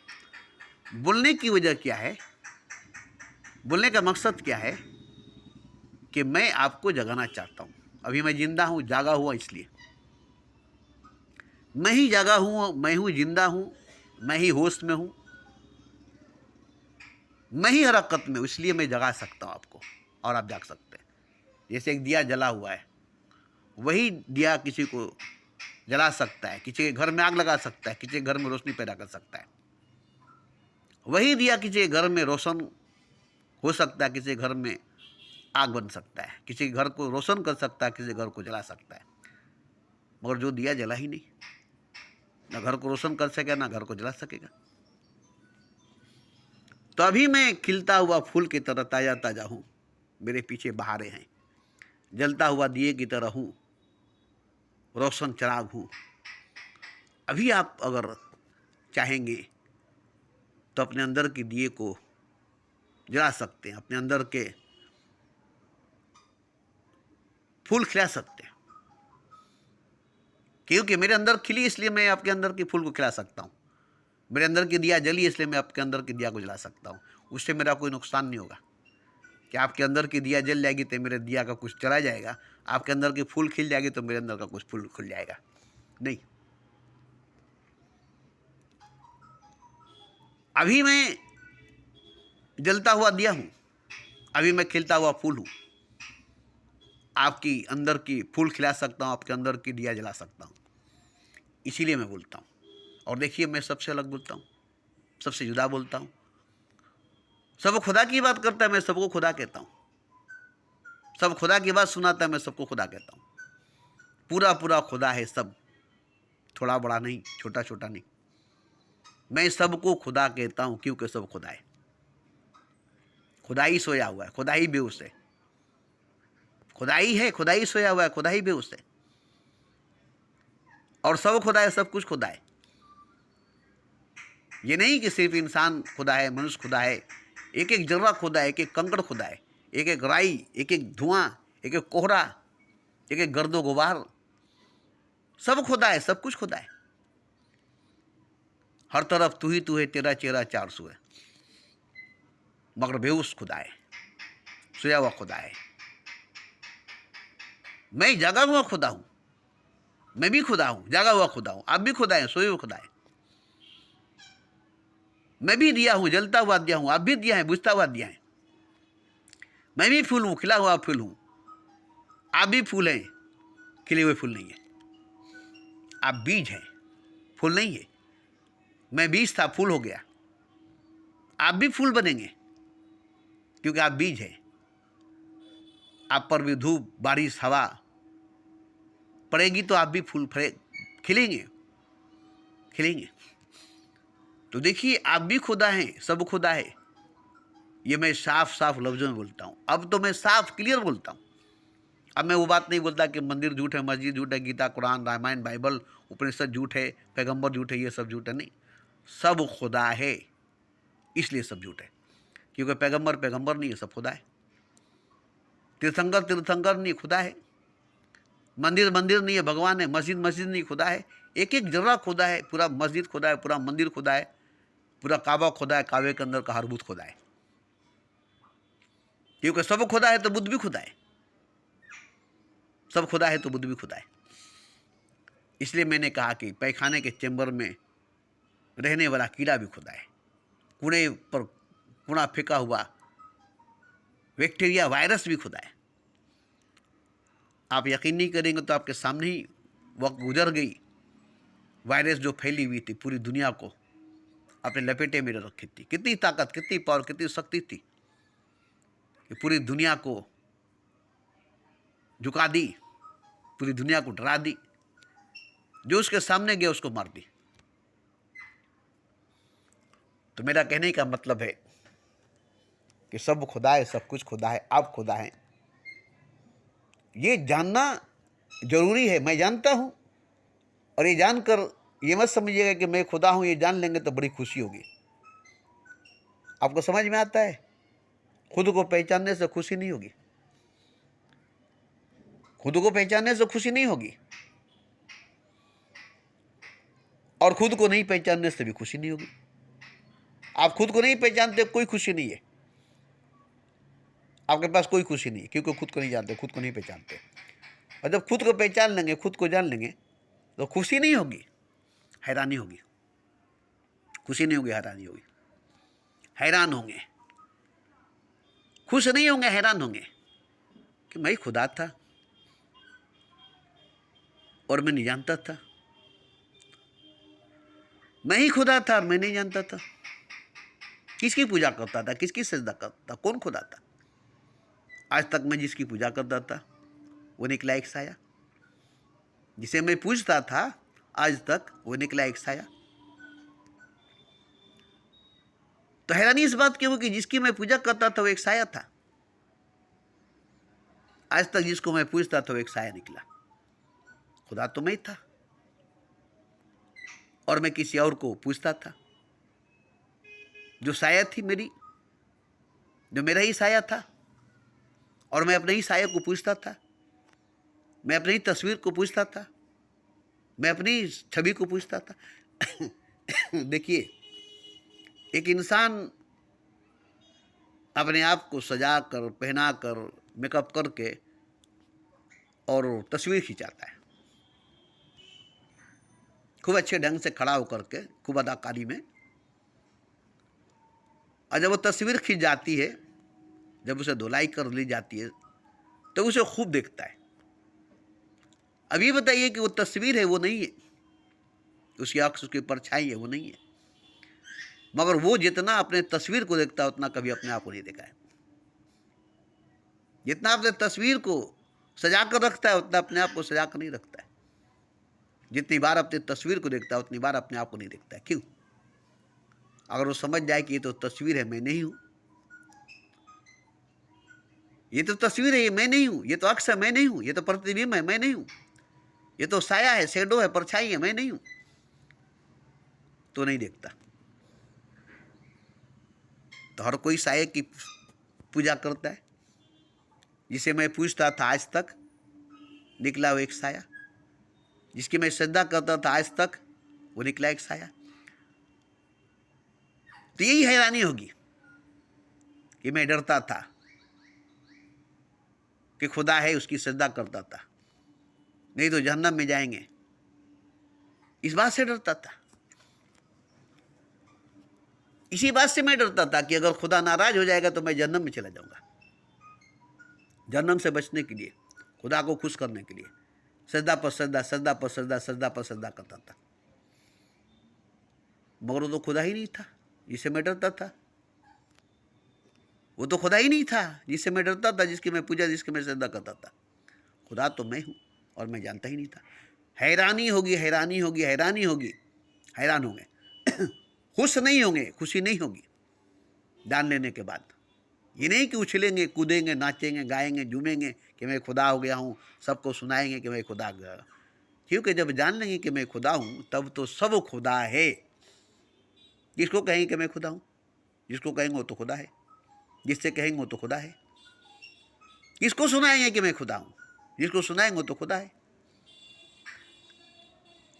S1: बोलने की वजह क्या है, बोलने का मकसद क्या है कि मैं आपको जगाना चाहता हूँ। अभी मैं जिंदा हूँ, जागा हुआ इसलिए, मैं ही जागा हूँ, मैं हूँ जिंदा हूँ, मैं ही होश में हूँ, मैं ही हरकत में, इसलिए मैं जगा सकता हूँ आपको, और आप जाग सकते हैं। जैसे एक दिया जला हुआ है, वही दिया किसी को जला सकता है, किसी के घर में आग लगा सकता है, किसी के घर में रोशनी पैदा कर सकता है। वही दिया किसी के घर में रोशन हो सकता है, किसी के घर में आग बन सकता है, किसी के घर को रोशन कर सकता है, किसी के घर को जला सकता है, मगर जो दिया जला ही नहीं, ना घर को रोशन कर सकेगा ना घर को जला सकेगा। तो अभी मैं खिलता हुआ फूल की तरह ताज़ा ताज़ा हूँ, मेरे पीछे बहारें हैं, जलता हुआ दिए की तरह हूँ, रोशन चिराग हूँ। अभी आप अगर चाहेंगे तो अपने अंदर के दिए को जला सकते हैं, अपने अंदर के फूल खिला सकते हैं, क्योंकि मेरे अंदर खिली इसलिए मैं आपके अंदर के फूल को खिला सकता हूँ, मेरे अंदर की दिया जली इसलिए मैं आपके अंदर की दिया को जला सकता हूँ। उससे मेरा कोई नुकसान नहीं होगा कि आपके अंदर की दिया जल जाएगी तो मेरे दिया का कुछ चला जाएगा, आपके अंदर की फूल खिल जाएगी तो मेरे अंदर का कुछ फूल खुल जाएगा, नहीं। अभी मैं जलता हुआ दिया हूँ, अभी मैं खिलता हुआ फूल हूँ, आपकी अंदर की फूल खिला सकता हूँ, आपके अंदर की दिया जला सकता हूँ, इसीलिए मैं बोलता हूँ। और देखिए, मैं सबसे अलग बोलता हूँ, सबसे जुदा बोलता हूँ। सब खुदा की बात करता है, मैं सबको खुदा कहता हूँ। सब खुदा की बात सुनाता है, मैं सबको खुदा कहता हूँ। पूरा पूरा खुदा है सब, थोड़ा बड़ा नहीं, छोटा छोटा नहीं। मैं सबको खुदा कहता हूँ क्योंकि सब खुदा है। खुदा ही सोया हुआ है, खुदा ही बेहोश है, खुदा ही है, खुदा ही सोया हुआ है, खुदा ही बेहोश है, और सब खुदा है, सब कुछ खुदा है। ये नहीं कि सिर्फ इंसान खुदा है, मनुष्य खुदा है, एक एक जर्रा खुदा है, एक एक कंकड़ खुदा है, एक एक राई, एक एक धुआं, एक एक कोहरा, एक एक गर्दो गुबार, सब खुदा है, सब कुछ खुदा है। हर तरफ तू है, तेरा चेहरा 400 है, मगर बेहोश खुदा है, सोया हुआ खुदा है। मैं जागा हुआ खुदा हूं, मैं भी खुदा हूं, जागा हुआ खुदा हूं, आप भी खुदा है, सोए हुए खुदा है। मैं भी दिया हूं, जलता हुआ दिया हूं, आप भी दिया है, बुझता हुआ दिया है। मैं भी फूल हूं, खिला हुआ फूल हूं, आप भी फूल हैं, खिले हुए फूल नहीं है। आप बीज हैं, फूल नहीं है। मैं बीज था, फूल हो गया, आप भी फूल बनेंगे क्योंकि आप बीज हैं। आप पर भी धूप, बारिश, हवा पड़ेगी तो आप भी फूल खिलेंगे, खिलेंगे। तो देखिए, आप भी खुदा हैं, सब खुदा है। ये मैं साफ साफ लफ्जों में बोलता हूँ। अब तो मैं साफ क्लियर बोलता हूँ। अब मैं वो बात नहीं बोलता कि मंदिर झूठ है, मस्जिद झूठ है, गीता, कुरान, रामायण, बाइबल, उपनिषद झूठ है, पैगंबर झूठ है, ये सब झूठ है, नहीं। सब खुदा है, इसलिए सब झूठ है, क्योंकि पैगंबर पैगंबर नहीं है, सब खुदा है। तीर्थंकर तीर्थंकर नहीं, खुदा है। मंदिर मंदिर नहीं है, भगवान है। मस्जिद मस्जिद नहीं, खुदा है। एक एक जर्रा खुदा है, पूरा मस्जिद खुदा है, पूरा मंदिर खुदा है, पूरा काबा खुदा है, काबे के अंदर का हर बुत खुदा है। क्योंकि सब खुदा है तो बुद्ध भी खुदा है, सब खुदा है तो बुद्ध भी खुदा है। इसलिए मैंने कहा कि पैखाने के चेंबर में रहने वाला कीड़ा भी खुदा है, कूड़े पर कूड़ा फेंका हुआ बैक्टीरिया, वायरस भी खुदा है। आप यकीन नहीं करेंगे तो आपके सामने ही वक्त गुजर गई, वायरस जो फैली हुई थी, पूरी दुनिया को अपने लपेटे में रखी थी। कितनी ताकत, कितनी पावर, कितनी शक्ति थी कि पूरी दुनिया को झुका दी, पूरी दुनिया को डरा दी। जो उसके सामने गया उसको मार दी। तो मेरा कहने का मतलब है कि सब खुदा है, सब कुछ खुदा है, आप खुदा हैं। ये जानना जरूरी है। मैं जानता हूं, और ये जानकर ये मत समझिएगा कि मैं खुदा हूं। ये जान लेंगे तो बड़ी खुशी होगी। आपको समझ में आता है? खुद को पहचानने से खुशी नहीं होगी, खुद को पहचानने से खुशी नहीं होगी, और खुद को नहीं पहचानने से भी खुशी नहीं होगी। आप खुद को नहीं पहचानते, कोई खुशी नहीं है, आपके पास कोई खुशी नहीं है, क्योंकि खुद को नहीं जानते, खुद को नहीं पहचानते। और जब खुद को पहचान लेंगे, खुद को जान लेंगे, तो खुशी नहीं होगी, हैरानी होगी। खुशी नहीं होगी, हैरानी होगी। हैरान होंगे, खुश नहीं होंगे, हैरान होंगे कि मैं खुदा था और मैं नहीं जानता था। मैं ही खुदा था, मैं नहीं जानता था। किसकी पूजा करता था, किसकी सजदा करता था, कौन खुदा था? आज तक मैं जिसकी पूजा करता था वो निकला एक साया, जिसे मैं पूजता था आज तक वो निकला एक साया। तो हैरानी इस बात की हो कि जिसकी मैं पूजा करता था वो एक साया था, आज तक जिसको मैं पूजता था वो एक साया निकला। खुदा तो मैं था और मैं किसी और को पूजता था। जो साया थी मेरी, जो मेरा ही साया था, और मैं अपने ही साया को पूजता था, मैं अपनी ही तस्वीर को पूजता था, मैं अपनी छवि को पूजता था। देखिए, एक इंसान अपने आप को सजा कर, पहना कर, मेकअप करके और तस्वीर खिंचाता है, खूब अच्छे ढंग से खड़ा होकर के, खूब अदाकारी में। और जब वो तस्वीर खिंच जाती है, जब उसे धुलाई कर ली जाती है, तो उसे खूब देखता है। अब ये बताइए कि वो तस्वीर है, वो नहीं है, उसकी अक्स, उसकी परछाई है, वो नहीं है। मगर वो जितना अपने तस्वीर को देखता है उतना कभी अपने आप को नहीं देखा है। जितना अपने तस्वीर को सजा कर रखता है उतना अपने आप को सजा कर नहीं रखता है। जितनी बार अपनी तस्वीर को देखता है उतनी बार अपने आप को नहीं देखता है। क्यों? अगर वो समझ जाए कि ये तो तस्वीर है, मैं नहीं हूं, ये तो तस्वीर है, ये मैं नहीं हूं, ये तो अक्स है, मैं नहीं हूं, ये तो प्रतिबिंब है, मैं नहीं हूं, ये तो साया है, शेडो है, परछाई है, मैं नहीं हूं, तो नहीं देखता। तो हर कोई साये की पूजा करता है। जिसे मैं पूजता था आज तक निकला वो एक साया, जिसकी मैं श्रद्धा करता था आज तक वो निकला एक साया। तो यही हैरानी होगी कि मैं डरता था कि खुदा है, उसकी श्रद्धा करता था, नहीं तो जहन्नम में जाएंगे, इस बात से डरता था। इसी बात से मैं डरता था कि अगर खुदा नाराज हो जाएगा तो मैं जहन्नम में चला जाऊंगा। जहन्नम से बचने के लिए, खुदा को खुश करने के लिए श्रद्धा पर श्रद्धा, श्रद्धा पर श्रद्धा, श्रद्धा पर श्रद्धा करता था। मगर वो तो खुदा ही नहीं था जिससे मैं डरता था। वो तो खुदा ही नहीं था जिससे मैं डरता था, जिसकी मैं पूजा, जिसकी मैं श्रद्धा करता था। खुदा तो मैं हूँ और मैं जानता ही नहीं था। हैरानी होगी, हैरानी होगी, हैरानी होगी, हैरान होंगे। खुश नहीं होंगे, खुशी नहीं होगी जान लेने के बाद। ये नहीं कि उछलेंगे, कूदेंगे, नाचेंगे, गाएंगे, झूमेंगे कि मैं खुदा हो गया हूँ, सबको सुनाएंगे कि मैं खुदा गया। क्योंकि जब जान लेंगे कि मैं खुदा हूँ तब तो सब खुदा है। जिसको कहेंगे कि मैं खुदा हूँ, जिसको कहेंगे वो तो खुदा है, जिससे कहेंगे वो तो खुदा है। किसको सुनाएंगे कि मैं खुदा हूँ, जिसको सुनाएंगे वो तो खुदा है।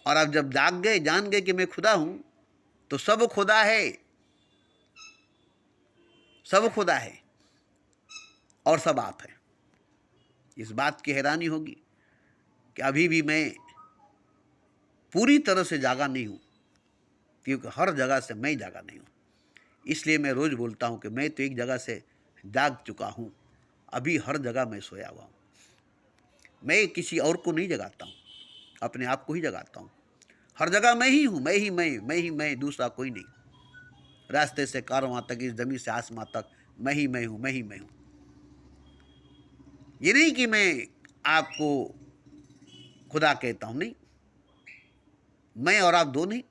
S1: और अब जब जाग गए, जान गए कि मैं खुदा हूँ, तो सब खुदा है, सब खुदा है और सब आप है। इस बात की हैरानी होगी कि अभी भी मैं पूरी तरह से जागा नहीं हूँ, क्योंकि हर जगह से मैं जागा नहीं हूँ। इसलिए मैं रोज़ बोलता हूँ कि मैं तो एक जगह से जाग चुका हूँ, अभी हर जगह मैं सोया हुआ हूँ। मैं किसी और को नहीं जगाता हूँ, अपने आप को ही जगाता हूँ। हर जगह मैं ही हूँ, मैं ही मैं, दूसरा कोई नहीं। रास्ते से कारवां तक, इस जमीन से आसमां तक मैं ही मैं हूँ, मैं ही मैं हूँ। ये नहीं कि मैं आपको खुदा कहता हूँ, नहीं। मैं और आप दो नहीं,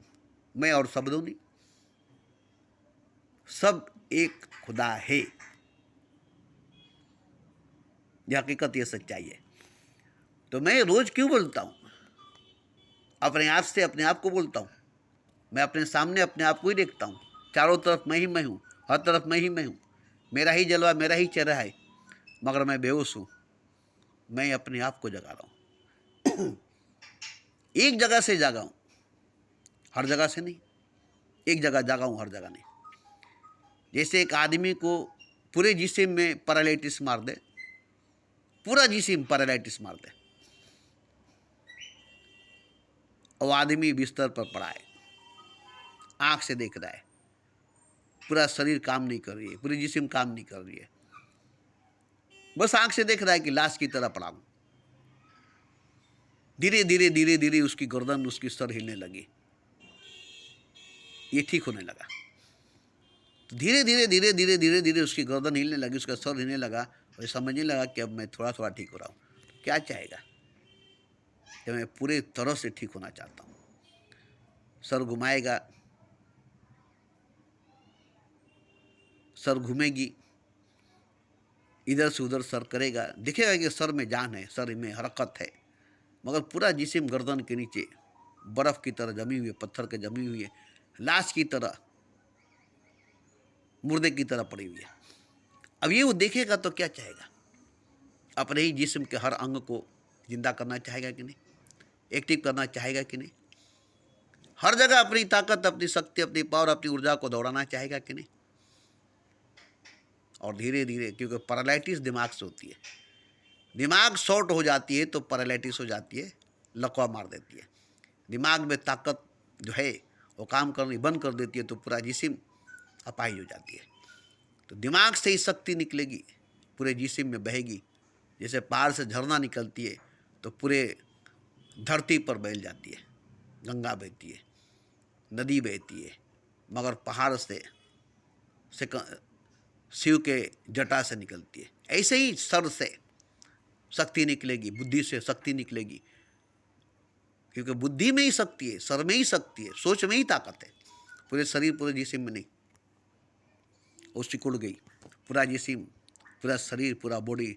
S1: मैं और सब दो नहीं, सब एक खुदा है। यह हकीकत, यह सच्चाई है। तो मैं रोज क्यों बोलता हूँ? अपने आप से अपने आप को बोलता हूँ। मैं अपने सामने अपने आप को ही देखता हूँ, चारों तरफ मैं ही मैं हूँ, हर तरफ मैं ही मैं हूँ, मेरा ही जलवा, मेरा ही चेहरा है, मगर मैं बेहोश हूँ। मैं अपने आप को जगा रहा हूँ। एक जगह से जागा हूँ, हर जगह से नहीं। एक जगह जागा हूँ, हर जगह नहीं। जैसे एक आदमी को पूरे जिस्म में पैरालिटिस मार दे, पूरा जिस्म पैरालिटिस मार दे, और आदमी बिस्तर पर पड़ा है, आँख से देख रहा है, पूरा शरीर काम नहीं कर रही है, पूरी जिस्म काम नहीं कर रही है, बस आँख से देख रहा है कि लाश की तरह पड़ा हूँ। धीरे धीरे धीरे धीरे उसकी गर्दन, उसकी सर हिलने लगी, ये ठीक होने लगा। धीरे धीरे धीरे धीरे धीरे धीरे उसकी गर्दन हिलने लगी, उसका सर हिलने लगा, और समझने लगा कि अब मैं थोड़ा थोड़ा ठीक हो रहा हूँ। क्या चाहेगा कि मैं पूरे तरह से ठीक होना चाहता हूँ। सर घुमाएगा, सर घूमेगी, इधर से उधर सर करेगा, दिखेगा कि सर में जान है, सर में हरकत है, मगर पूरा जिस्म गर्दन के नीचे बर्फ़ की तरह जमी हुई है, पत्थर के जमी हुई है, लाश की तरह, मुर्दे की तरह पड़ी हुई है। अब ये वो देखेगा तो क्या चाहेगा? अपने ही जिस्म के हर अंग को जिंदा करना चाहेगा कि नहीं? एक्टिव करना चाहेगा कि नहीं? हर जगह अपनी ताकत, अपनी शक्ति, अपनी पावर, अपनी ऊर्जा को दौड़ाना चाहेगा कि नहीं? और धीरे धीरे, क्योंकि पैरालिटिस दिमाग से होती है, दिमाग शॉर्ट हो जाती है तो पैरालिटिस हो जाती है, लकवा मार देती है। दिमाग में ताकत जो है वो काम करनी बंद कर देती है तो पूरा जिस्म अपाहिज हो जाती है। तो दिमाग से ही शक्ति निकलेगी, पूरे जिस्म में बहेगी। जैसे पहाड़ से झरना निकलती है तो पूरे धरती पर बह जाती है, गंगा बहती है, नदी बहती है, मगर पहाड़ से शिव के जटा से निकलती है। ऐसे ही सर से शक्ति निकलेगी, बुद्धि से शक्ति निकलेगी, क्योंकि बुद्धि में ही शक्ति है, सर में ही शक्ति है, सोच में ही ताकत है। पूरे शरीर, पूरे जिस्म में नहीं। वो सिकुड़ गई, पूरा जिस्म, पूरा शरीर, पूरा बॉडी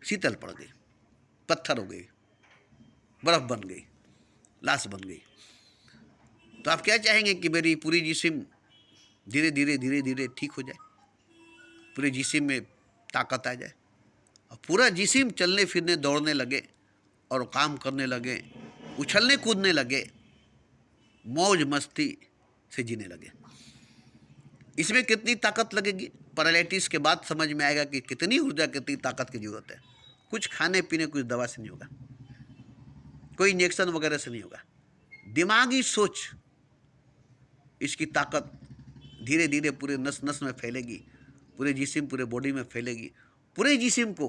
S1: शीतल पड़ गई, पत्थर हो गई, बर्फ बन गई, लाश बन गई। तो आप क्या चाहेंगे कि मेरी पूरी जिस्म धीरे धीरे धीरे धीरे ठीक हो जाए, पूरे जिस्म में ताकत आ जाए और पूरा जिस्म चलने फिरने दौड़ने लगे और काम करने लगे, उछलने कूदने लगे, मौज मस्ती से जीने लगे। इसमें कितनी ताकत लगेगी? पैरालिटिस के बाद समझ में आएगा कि कितनी ऊर्जा, कितनी ताकत की जरूरत है। कुछ खाने पीने, कुछ दवा से नहीं होगा, कोई इंजेक्शन वगैरह से नहीं होगा। दिमागी सोच, इसकी ताकत धीरे धीरे पूरे नस नस में फैलेगी, पूरे जिस्म, पूरे बॉडी में फैलेगी, पूरे जिस्म को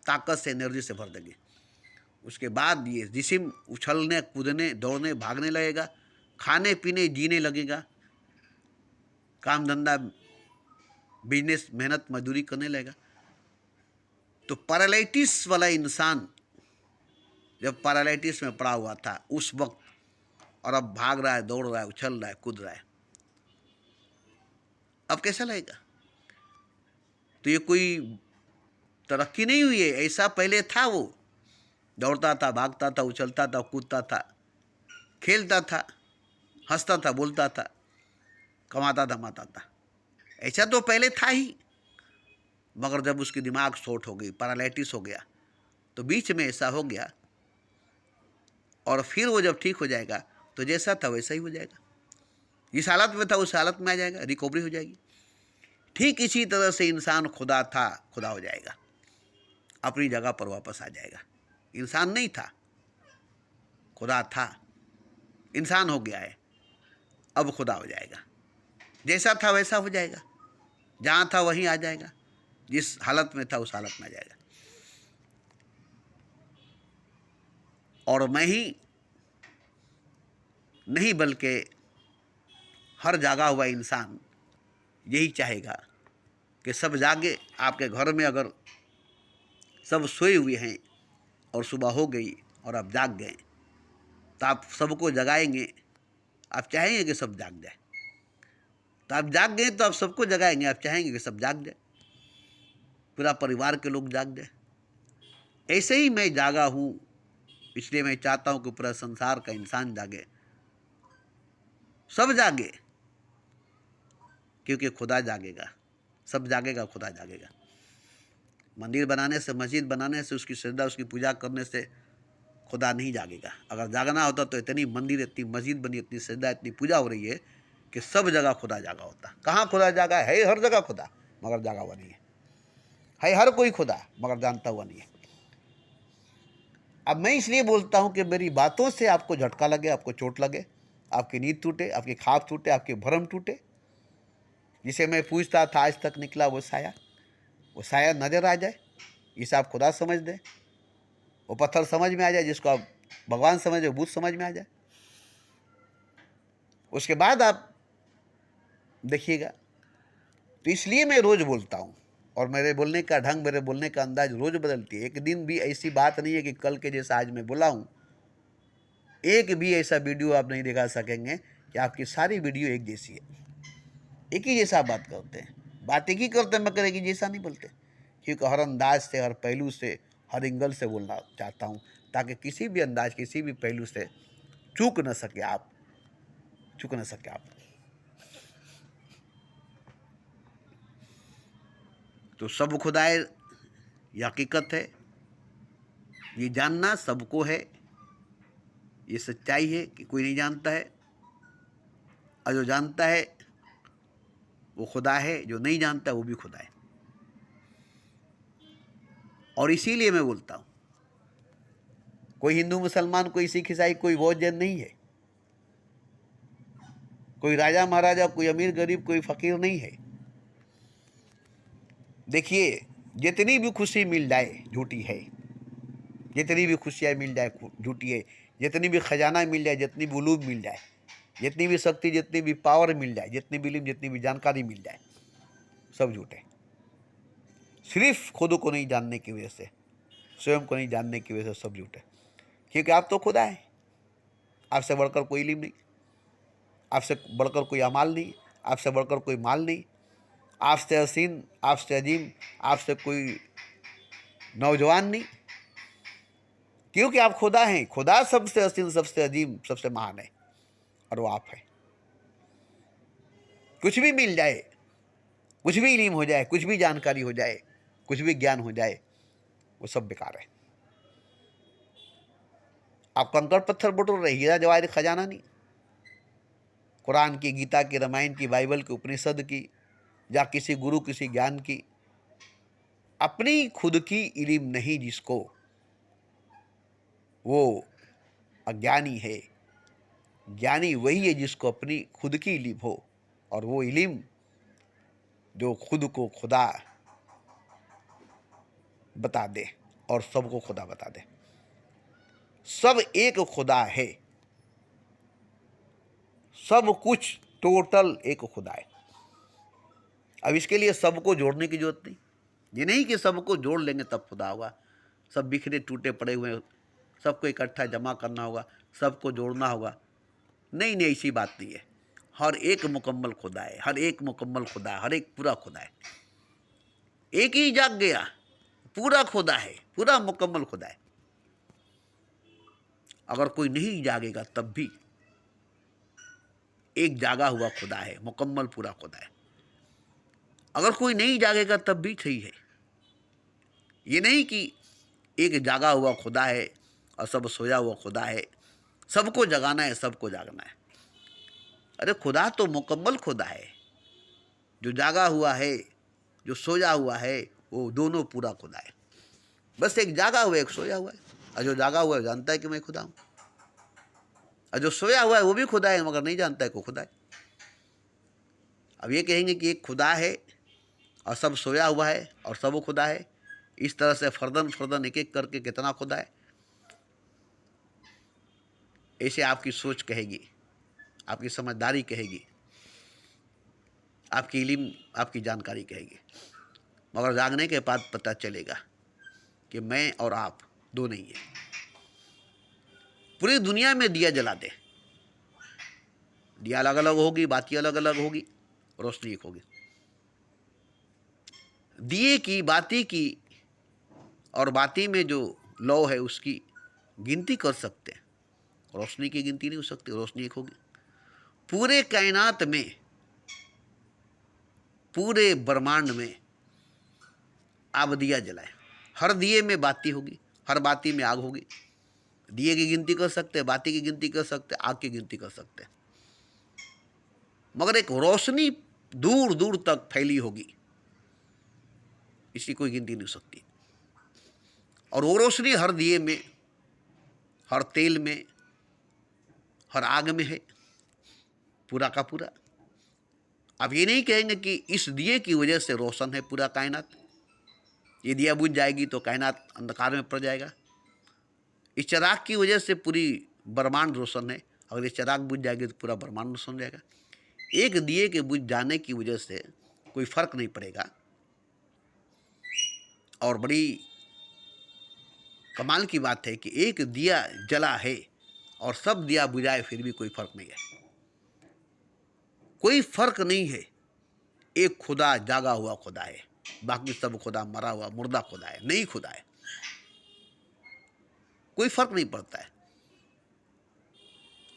S1: ताकत से, एनर्जी से भर देगी। उसके बाद ये जिस्म उछलने कूदने दौड़ने भागने लगेगा, खाने पीने जीने लगेगा, काम धंधा बिजनेस मेहनत मजदूरी करने लगेगा। तो पैरालिटिस वाला इंसान जब पैरालिटिस में पड़ा हुआ था उस वक्त, और अब भाग रहा है, दौड़ रहा है, उछल रहा है, कूद रहा है, अब कैसा लगेगा? तो ये कोई तरक्की नहीं हुई है, ऐसा पहले था। वो दौड़ता था, भागता था, उछलता था, कूदता था, खेलता था, हंसता था, बोलता था, कमाता धमाता था। ऐसा तो पहले था ही, मगर जब उसकी दिमाग शॉर्ट हो गई, पैरालिटिस हो गया, तो बीच में ऐसा हो गया, और फिर वो जब ठीक हो जाएगा तो जैसा था वैसा ही हो जाएगा। जिस हालत में था उस हालत में आ जाएगा, रिकवरी हो जाएगी। ठीक इसी तरह से इंसान खुदा था, खुदा हो जाएगा, अपनी जगह पर वापस आ जाएगा। इंसान नहीं था, खुदा था, इंसान हो गया है, अब खुदा हो जाएगा। जैसा था वैसा हो जाएगा, जहाँ था वहीं आ जाएगा, जिस हालत में था उस हालत में आ जाएगा। और मैं ही नहीं बल्कि हर जागा हुआ इंसान यही चाहेगा कि सब जागे। आपके घर में अगर सब सोए हुए हैं और सुबह हो गई और आप जाग गए, तो आप सबको जगाएंगे। आप चाहेंगे कि सब जाग जाए, तो आप जाग गए तो आप सबको जगाएंगे। आप चाहेंगे कि सब जाग जाए, पूरा परिवार के लोग जाग जाए। ऐसे ही मैं जागा हूँ, इसलिए मैं चाहता हूँ कि पूरा संसार का इंसान जागे, सब जागे, क्योंकि खुदा जागेगा। सब जागेगा, खुदा जागेगा। मंदिर बनाने से, मस्जिद बनाने से, उसकी श्रद्धा, उसकी पूजा करने से खुदा नहीं जागेगा। अगर जागना होता तो इतनी मंदिर, इतनी मस्जिद बनी, इतनी श्रद्धा, इतनी पूजा हो रही है कि सब जगह खुदा जागा होता। कहाँ खुदा जागा है? हर जगह खुदा, मगर जागा हुआ नहीं है। हर कोई खुदा, मगर जानता हुआ नहीं है। अब मैं इसलिए बोलता हूँ कि मेरी बातों से आपको झटका लगे, आपको चोट लगे, आपकी नींद टूटे, आपके ख्वाब टूटे, आपके भ्रम टूटे। जिसे मैं पूछता था आज तक निकला वो साया नजर आ जाए, जिसे आप खुदा समझ दें। वो पत्थर समझ में आ जाए, जिसको आप भगवान समझ, बुद्ध समझ में आ जाए। उसके बाद आप देखिएगा। तो इसलिए मैं रोज बोलता हूँ और मेरे बोलने का ढंग, मेरे बोलने का अंदाज रोज़ बदलती है। एक दिन भी ऐसी बात नहीं है कि कल के जैसा आज मैं बोला हूँ। एक भी ऐसा वीडियो आप नहीं दिखा सकेंगे कि आपकी सारी वीडियो एक जैसी है, एक ही जैसा बात करते हैं, बात एक ही करते हैं, मगर एक ही जैसा नहीं बोलते। क्योंकि हर अंदाज से, हर पहलू से, हर एंगल से बोलना चाहता हूँ, ताकि किसी भी अंदाज, किसी भी पहलू से चूक न सके आप। तो सब खुदाए ये हकीकत है, ये जानना सबको है, ये सच्चाई है कि कोई नहीं जानता है, और जो जानता है वो खुदा है, जो नहीं जानता वो भी खुदा है। और इसीलिए मैं बोलता हूँ, कोई हिंदू मुसलमान, कोई सिख ईसाई, कोई बौद्ध जैन नहीं है, कोई राजा महाराजा, कोई अमीर गरीब, कोई फकीर नहीं है। देखिए, जितनी भी खुशी मिल जाए झूठी है, जितनी भी खुशियाँ मिल जाए झूठी है, जितनी भी खजाना मिल जाए, जितनी भी उलूम मिल जाए, जितनी भी शक्ति, जितनी भी पावर मिल जाए, जितनी भी इल्म, जितनी भी जानकारी मिल जाए, सब झूठे। सिर्फ खुद को नहीं जानने की वजह से, स्वयं को नहीं जानने की वजह से सब झूठे। क्योंकि आप तो खुदा है, आपसे बढ़कर कोई इल्म नहीं, आपसे बढ़कर कोई अमाल नहीं, आपसे बढ़कर कोई माल नहीं, आपसे हसीन, आपसे अजीम, आपसे कोई नौजवान नहीं। क्योंकि आप खुदा हैं। खुदा सबसे हसीन, सबसे अजीम, सबसे महान है, और वो आप है। कुछ भी मिल जाए, कुछ भी इल्म हो जाए, कुछ भी जानकारी हो जाए, कुछ भी ज्ञान हो जाए, वो सब बेकार है। आप कंकड़ पत्थर बटोर रहे, हीरा जवाहर खजाना नहीं। कुरान की, गीता की, रामायण की, बाइबल की, उपनिषद की, या किसी गुरु, किसी ज्ञान की, अपनी खुद की इल्म नहीं जिसको, वो अज्ञानी है। ज्ञानी वही है जिसको अपनी खुद की इल्म हो, और वो इल्म जो खुद को खुदा बता दे और सबको खुदा बता दे। सब एक खुदा है, सब कुछ टोटल एक खुदा है। अब इसके लिए सबको जोड़ने की जरूरत नहीं। ये नहीं कि सबको जोड़ लेंगे तब खुदा होगा। सब बिखरे टूटे पड़े हुए, सबको इकट्ठा जमा करना होगा, सबको जोड़ना होगा। नहीं, ऐसी बात नहीं है। हर एक मुकम्मल खुदा है, हर एक मुकम्मल खुदा है, हर एक पूरा खुदा है। एक ही जाग गया, पूरा खुदा है, पूरा मुकम्मल खुदा है। अगर कोई नहीं जागेगा तब भी एक जागा हुआ खुदा है, मुकम्मल पूरा खुदा है। अगर कोई नहीं जागेगा तब भी सही है। ये नहीं कि एक जागा हुआ खुदा है और सब सोया हुआ खुदा है, सबको जगाना है, सबको जागना है। अरे खुदा तो मुकम्मल खुदा है। जो जागा हुआ है, जो सोया हुआ है, वो दोनों पूरा खुदा है। बस एक जागा हुआ है, एक सोया हुआ है। और जो जागा हुआ है जानता है कि मैं खुदा हूँ, और जो सोया हुआ है वो भी खुदा है, मगर नहीं जानता है कि खुदा है। अब ये कहेंगे कि एक खुदा है और सब सोया हुआ है और सब खुदा है, इस तरह से फर्दन फर्दन एक एक करके कितना खुदा है, ऐसे आपकी सोच कहेगी, आपकी समझदारी कहेगी, आपकी इल्म, आपकी जानकारी कहेगी। मगर जागने के बाद पता चलेगा कि मैं और आप दो नहीं है। पूरी दुनिया में दिया जला दे, दिया अलग अलग होगी, बाती अलग अलग होगी, रोशनी एक होगी। दिए की, बाती की और बाती में जो लौ है उसकी गिनती कर सकते हैं, रोशनी की गिनती नहीं हो सकती। रोशनी एक होगी। पूरे कायनात में, पूरे ब्रह्मांड में आप दिया जलाए, हर दिए में बाती होगी, हर बाती में आग होगी। दिए की गिनती कर सकते हैं, बाती की गिनती कर सकते हैं, आग की गिनती कर सकते हैं, मगर एक रोशनी दूर दूर तक फैली होगी, इसकी कोई गिनती नहीं हो सकती। और वो रोशनी हर दिए में, हर तेल में, हर आग में है, पूरा का पूरा। अब ये नहीं कहेंगे कि इस दिए की वजह से रोशन है पूरा कायनात, ये दिया बुझ जाएगी तो कायनात अंधकार में पड़ जाएगा। इस चिराग की वजह से पूरी ब्रह्मांड रोशन है, अगर ये चिराग बुझ जाएगी तो पूरा ब्रह्मांड रोशन हो जाएगा। एक दिए के बुझ जाने की वजह से कोई फर्क नहीं पड़ेगा और बड़ी कमाल की बात है कि एक दिया जला है और सब दिया बुझाए फिर भी कोई फर्क नहीं है। कोई फर्क नहीं है। एक खुदा जागा हुआ खुदा है, बाकी सब खुदा मरा हुआ मुर्दा खुदा है, नहीं खुदा है। कोई फर्क नहीं पड़ता है।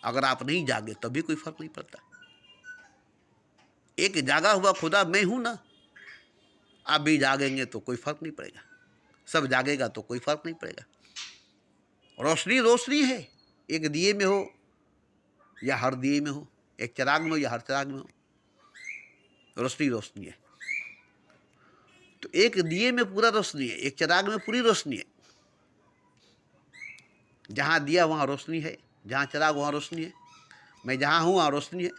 S1: अगर आप नहीं जागे तब भी कोई फर्क नहीं पड़ता। एक जागा हुआ खुदा मैं हूं ना। आप भी जागेंगे तो कोई फर्क नहीं पड़ेगा, सब जागेगा तो कोई फर्क नहीं पड़ेगा। रोशनी रोशनी है, एक दिए में हो या हर दिए में हो, एक चिराग में हो या हर चिराग में हो, रोशनी रोशनी है। तो एक दिए में पूरा रोशनी है, एक चिराग में पूरी रोशनी है। जहाँ दिया वहाँ रोशनी है, जहाँ चिराग वहाँ रोशनी है। मैं जहाँ हूँ वहाँ रोशनी है।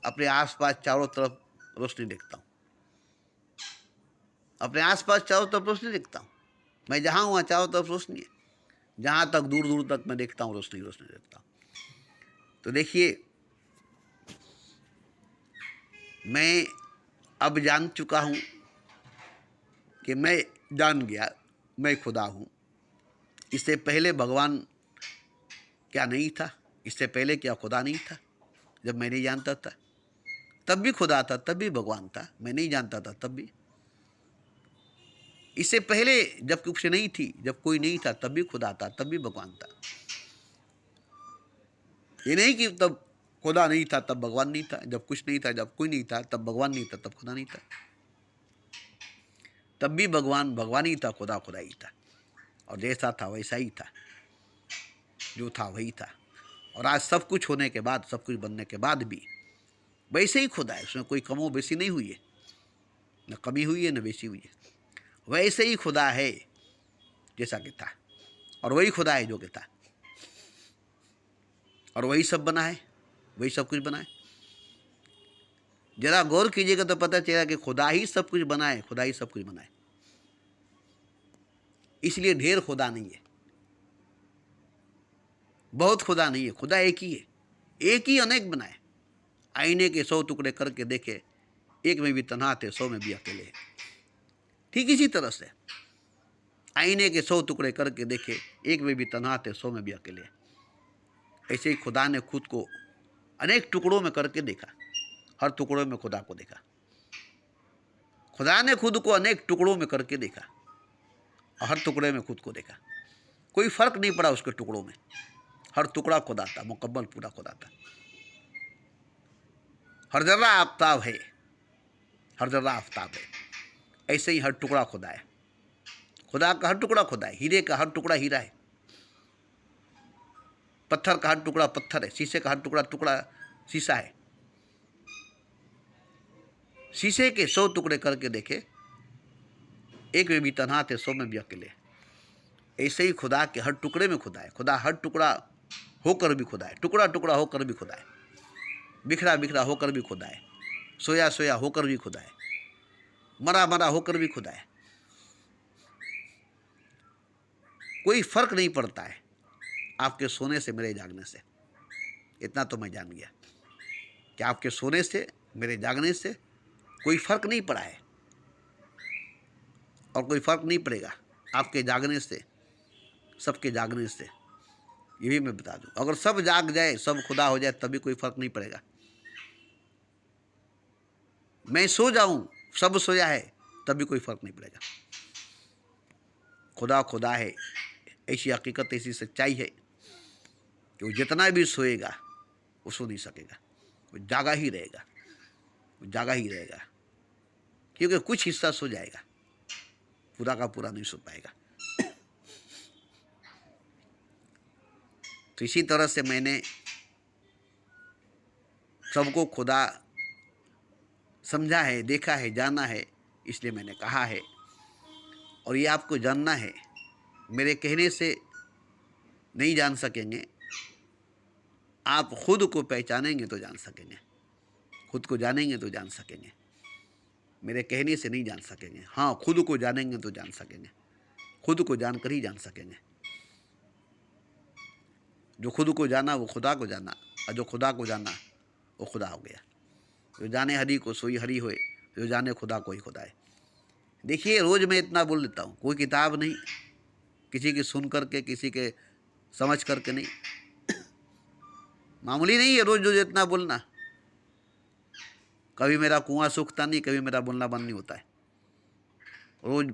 S1: अपने आसपास चारों तरफ रोशनी देखता हूँ, अपने आसपास चारों तरफ रोशनी देखता हूँ। मैं जहाँ हूँ वहाँ चारों तरफ रोशनी है। जहाँ तक दूर दूर तक मैं देखता हूँ रोशनी रोशनी देखता हूँ। तो देखिए, मैं अब जान चुका हूँ कि मैं जान गया मैं खुदा हूँ। इससे पहले भगवान क्या नहीं था? इससे पहले क्या खुदा नहीं था? जब मैं नहीं जानता था तब भी खुदा था, तब भी भगवान था। मैं नहीं जानता था तब भी। इससे पहले जब कुछ नहीं थी, जब कोई नहीं था, तब भी खुदा था, तब भी भगवान था। ये नहीं कि तब खुदा नहीं था तब भगवान नहीं था, जब कुछ नहीं था, जब कोई नहीं था, तब भगवान नहीं था, तब खुदा नहीं था। तब भी भगवान भगवान ही था, खुदा खुदा ही था। और जैसा था वैसा ही था, जो था वही था। और आज सब कुछ होने के बाद, सब कुछ बनने के बाद भी वैसे ही खुदा है। उसमें कोई कमो बेसी नहीं हुई है, न कमी हुई है न बेसी हुई है। वैसे ही खुदा है जैसा कि था, और वही खुदा है जो कि था, और वही सब बना है, वही सब कुछ बना है। जरा गौर कीजिएगा तो पता चलेगा कि खुदा ही सब कुछ बना है, खुदा ही सब कुछ बना है। इसलिए ढेर खुदा नहीं है, बहुत खुदा नहीं है, खुदा एक ही है। एक ही अनेक बनाए। आईने के 100 टुकड़े करके देखे, एक में भी तन्हा थे, 100 में भी अकेले हैं। ठीक इसी तरह से आईने के 100 टुकड़े करके देखे, एक में भी तन्हा थे, 100 में भी अकेले हैं। ऐसे ही खुदा ने खुद को अनेक टुकड़ों में करके देखा, हर टुकड़ों में खुदा को देखा। खुदा ने खुद को अनेक टुकड़ों में करके देखा और हर टुकड़े में खुद को देखा। कोई फर्क नहीं पड़ा उसके टुकड़ों में। हर टुकड़ा खुदा था, मुकम्मल पूरा खुदा था। हर जर्रा आफ्ताब है, हर जर्रा आफ्ताब है। ऐसे ही हर टुकड़ा खुदा है। खुदा का हर टुकड़ा खुदा है। हीरे का हर टुकड़ा हीरा है, पत्थर का हर टुकड़ा पत्थर है, शीशे का हर टुकड़ा टुकड़ा शीशा है। शीशे के 100 टुकड़े करके देखे, एक में भी तन्हा थे, 100 में भी अकेले। ऐसे ही खुदा के हर टुकड़े में खुदा है। खुदा हर टुकड़ा होकर भी खुदा है, टुकड़ा टुकड़ा होकर भी खुदा है, बिखरा बिखरा होकर भी खुदा है, सोया सोया होकर भी खुदा है, मरा मरा होकर भी खुदा है। कोई फर्क नहीं पड़ता है आपके सोने से मेरे जागने से। इतना तो मैं जान गया कि आपके सोने से मेरे जागने से कोई फर्क नहीं पड़ा है, और कोई फर्क नहीं पड़ेगा आपके जागने से, सबके जागने से। ये भी मैं बता दूं, अगर सब जाग जाए, सब खुदा हो जाए, तभी कोई फर्क नहीं पड़ेगा। मैं सो जाऊं, सब सोया है, तभी कोई फर्क नहीं पड़ेगा। खुदा खुदा है, ऐसी हकीकत, ऐसी सच्चाई है कि वो जितना भी सोएगा वो सो नहीं सकेगा, वो जागा ही रहेगा, वो जागा ही रहेगा। क्योंकि कुछ हिस्सा सो जाएगा, पूरा का पूरा नहीं सो पाएगा। तो इसी तरह से मैंने सबको खुदा समझा है, देखा है, जाना है, इसलिए मैंने कहा है। और ये आपको जानना है, मेरे कहने से नहीं जान सकेंगे, आप खुद को पहचानेंगे तो जान सकेंगे, खुद को जानेंगे तो जान सकेंगे। मेरे कहने से नहीं जान सकेंगे, हाँ खुद को जानेंगे तो जान सकेंगे, खुद को जानकर ही जान सकेंगे। जो खुद को जाना वो खुदा को जाना, और जो खुदा को जाना वो खुदा हो गया। जो जाने हरि को सोई हरि होए, जो जाने खुदा को ही खुदा है। देखिए रोज़ मैं इतना बोल देता हूँ, कोई किताब नहीं, किसी की सुन करके, किसी के समझ करके नहीं, मामूली नहीं है रोज़ रोज़ इतना बोलना। कभी मेरा कुआं सूखता नहीं, कभी मेरा बोलना बंद नहीं होता है। रोज़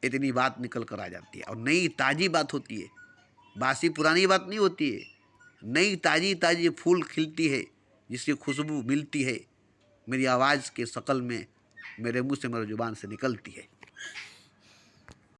S1: इतनी बात निकल कर आ जाती है और नई ताज़ी बात होती है, बासी पुरानी बात नहीं होती है। नई ताज़ी ताज़ी फूल खिलती है, जिसकी खुशबू मिलती है, मेरी आवाज़ के शक्ल में, मेरे मुंह से, मेरे जुबान से निकलती है।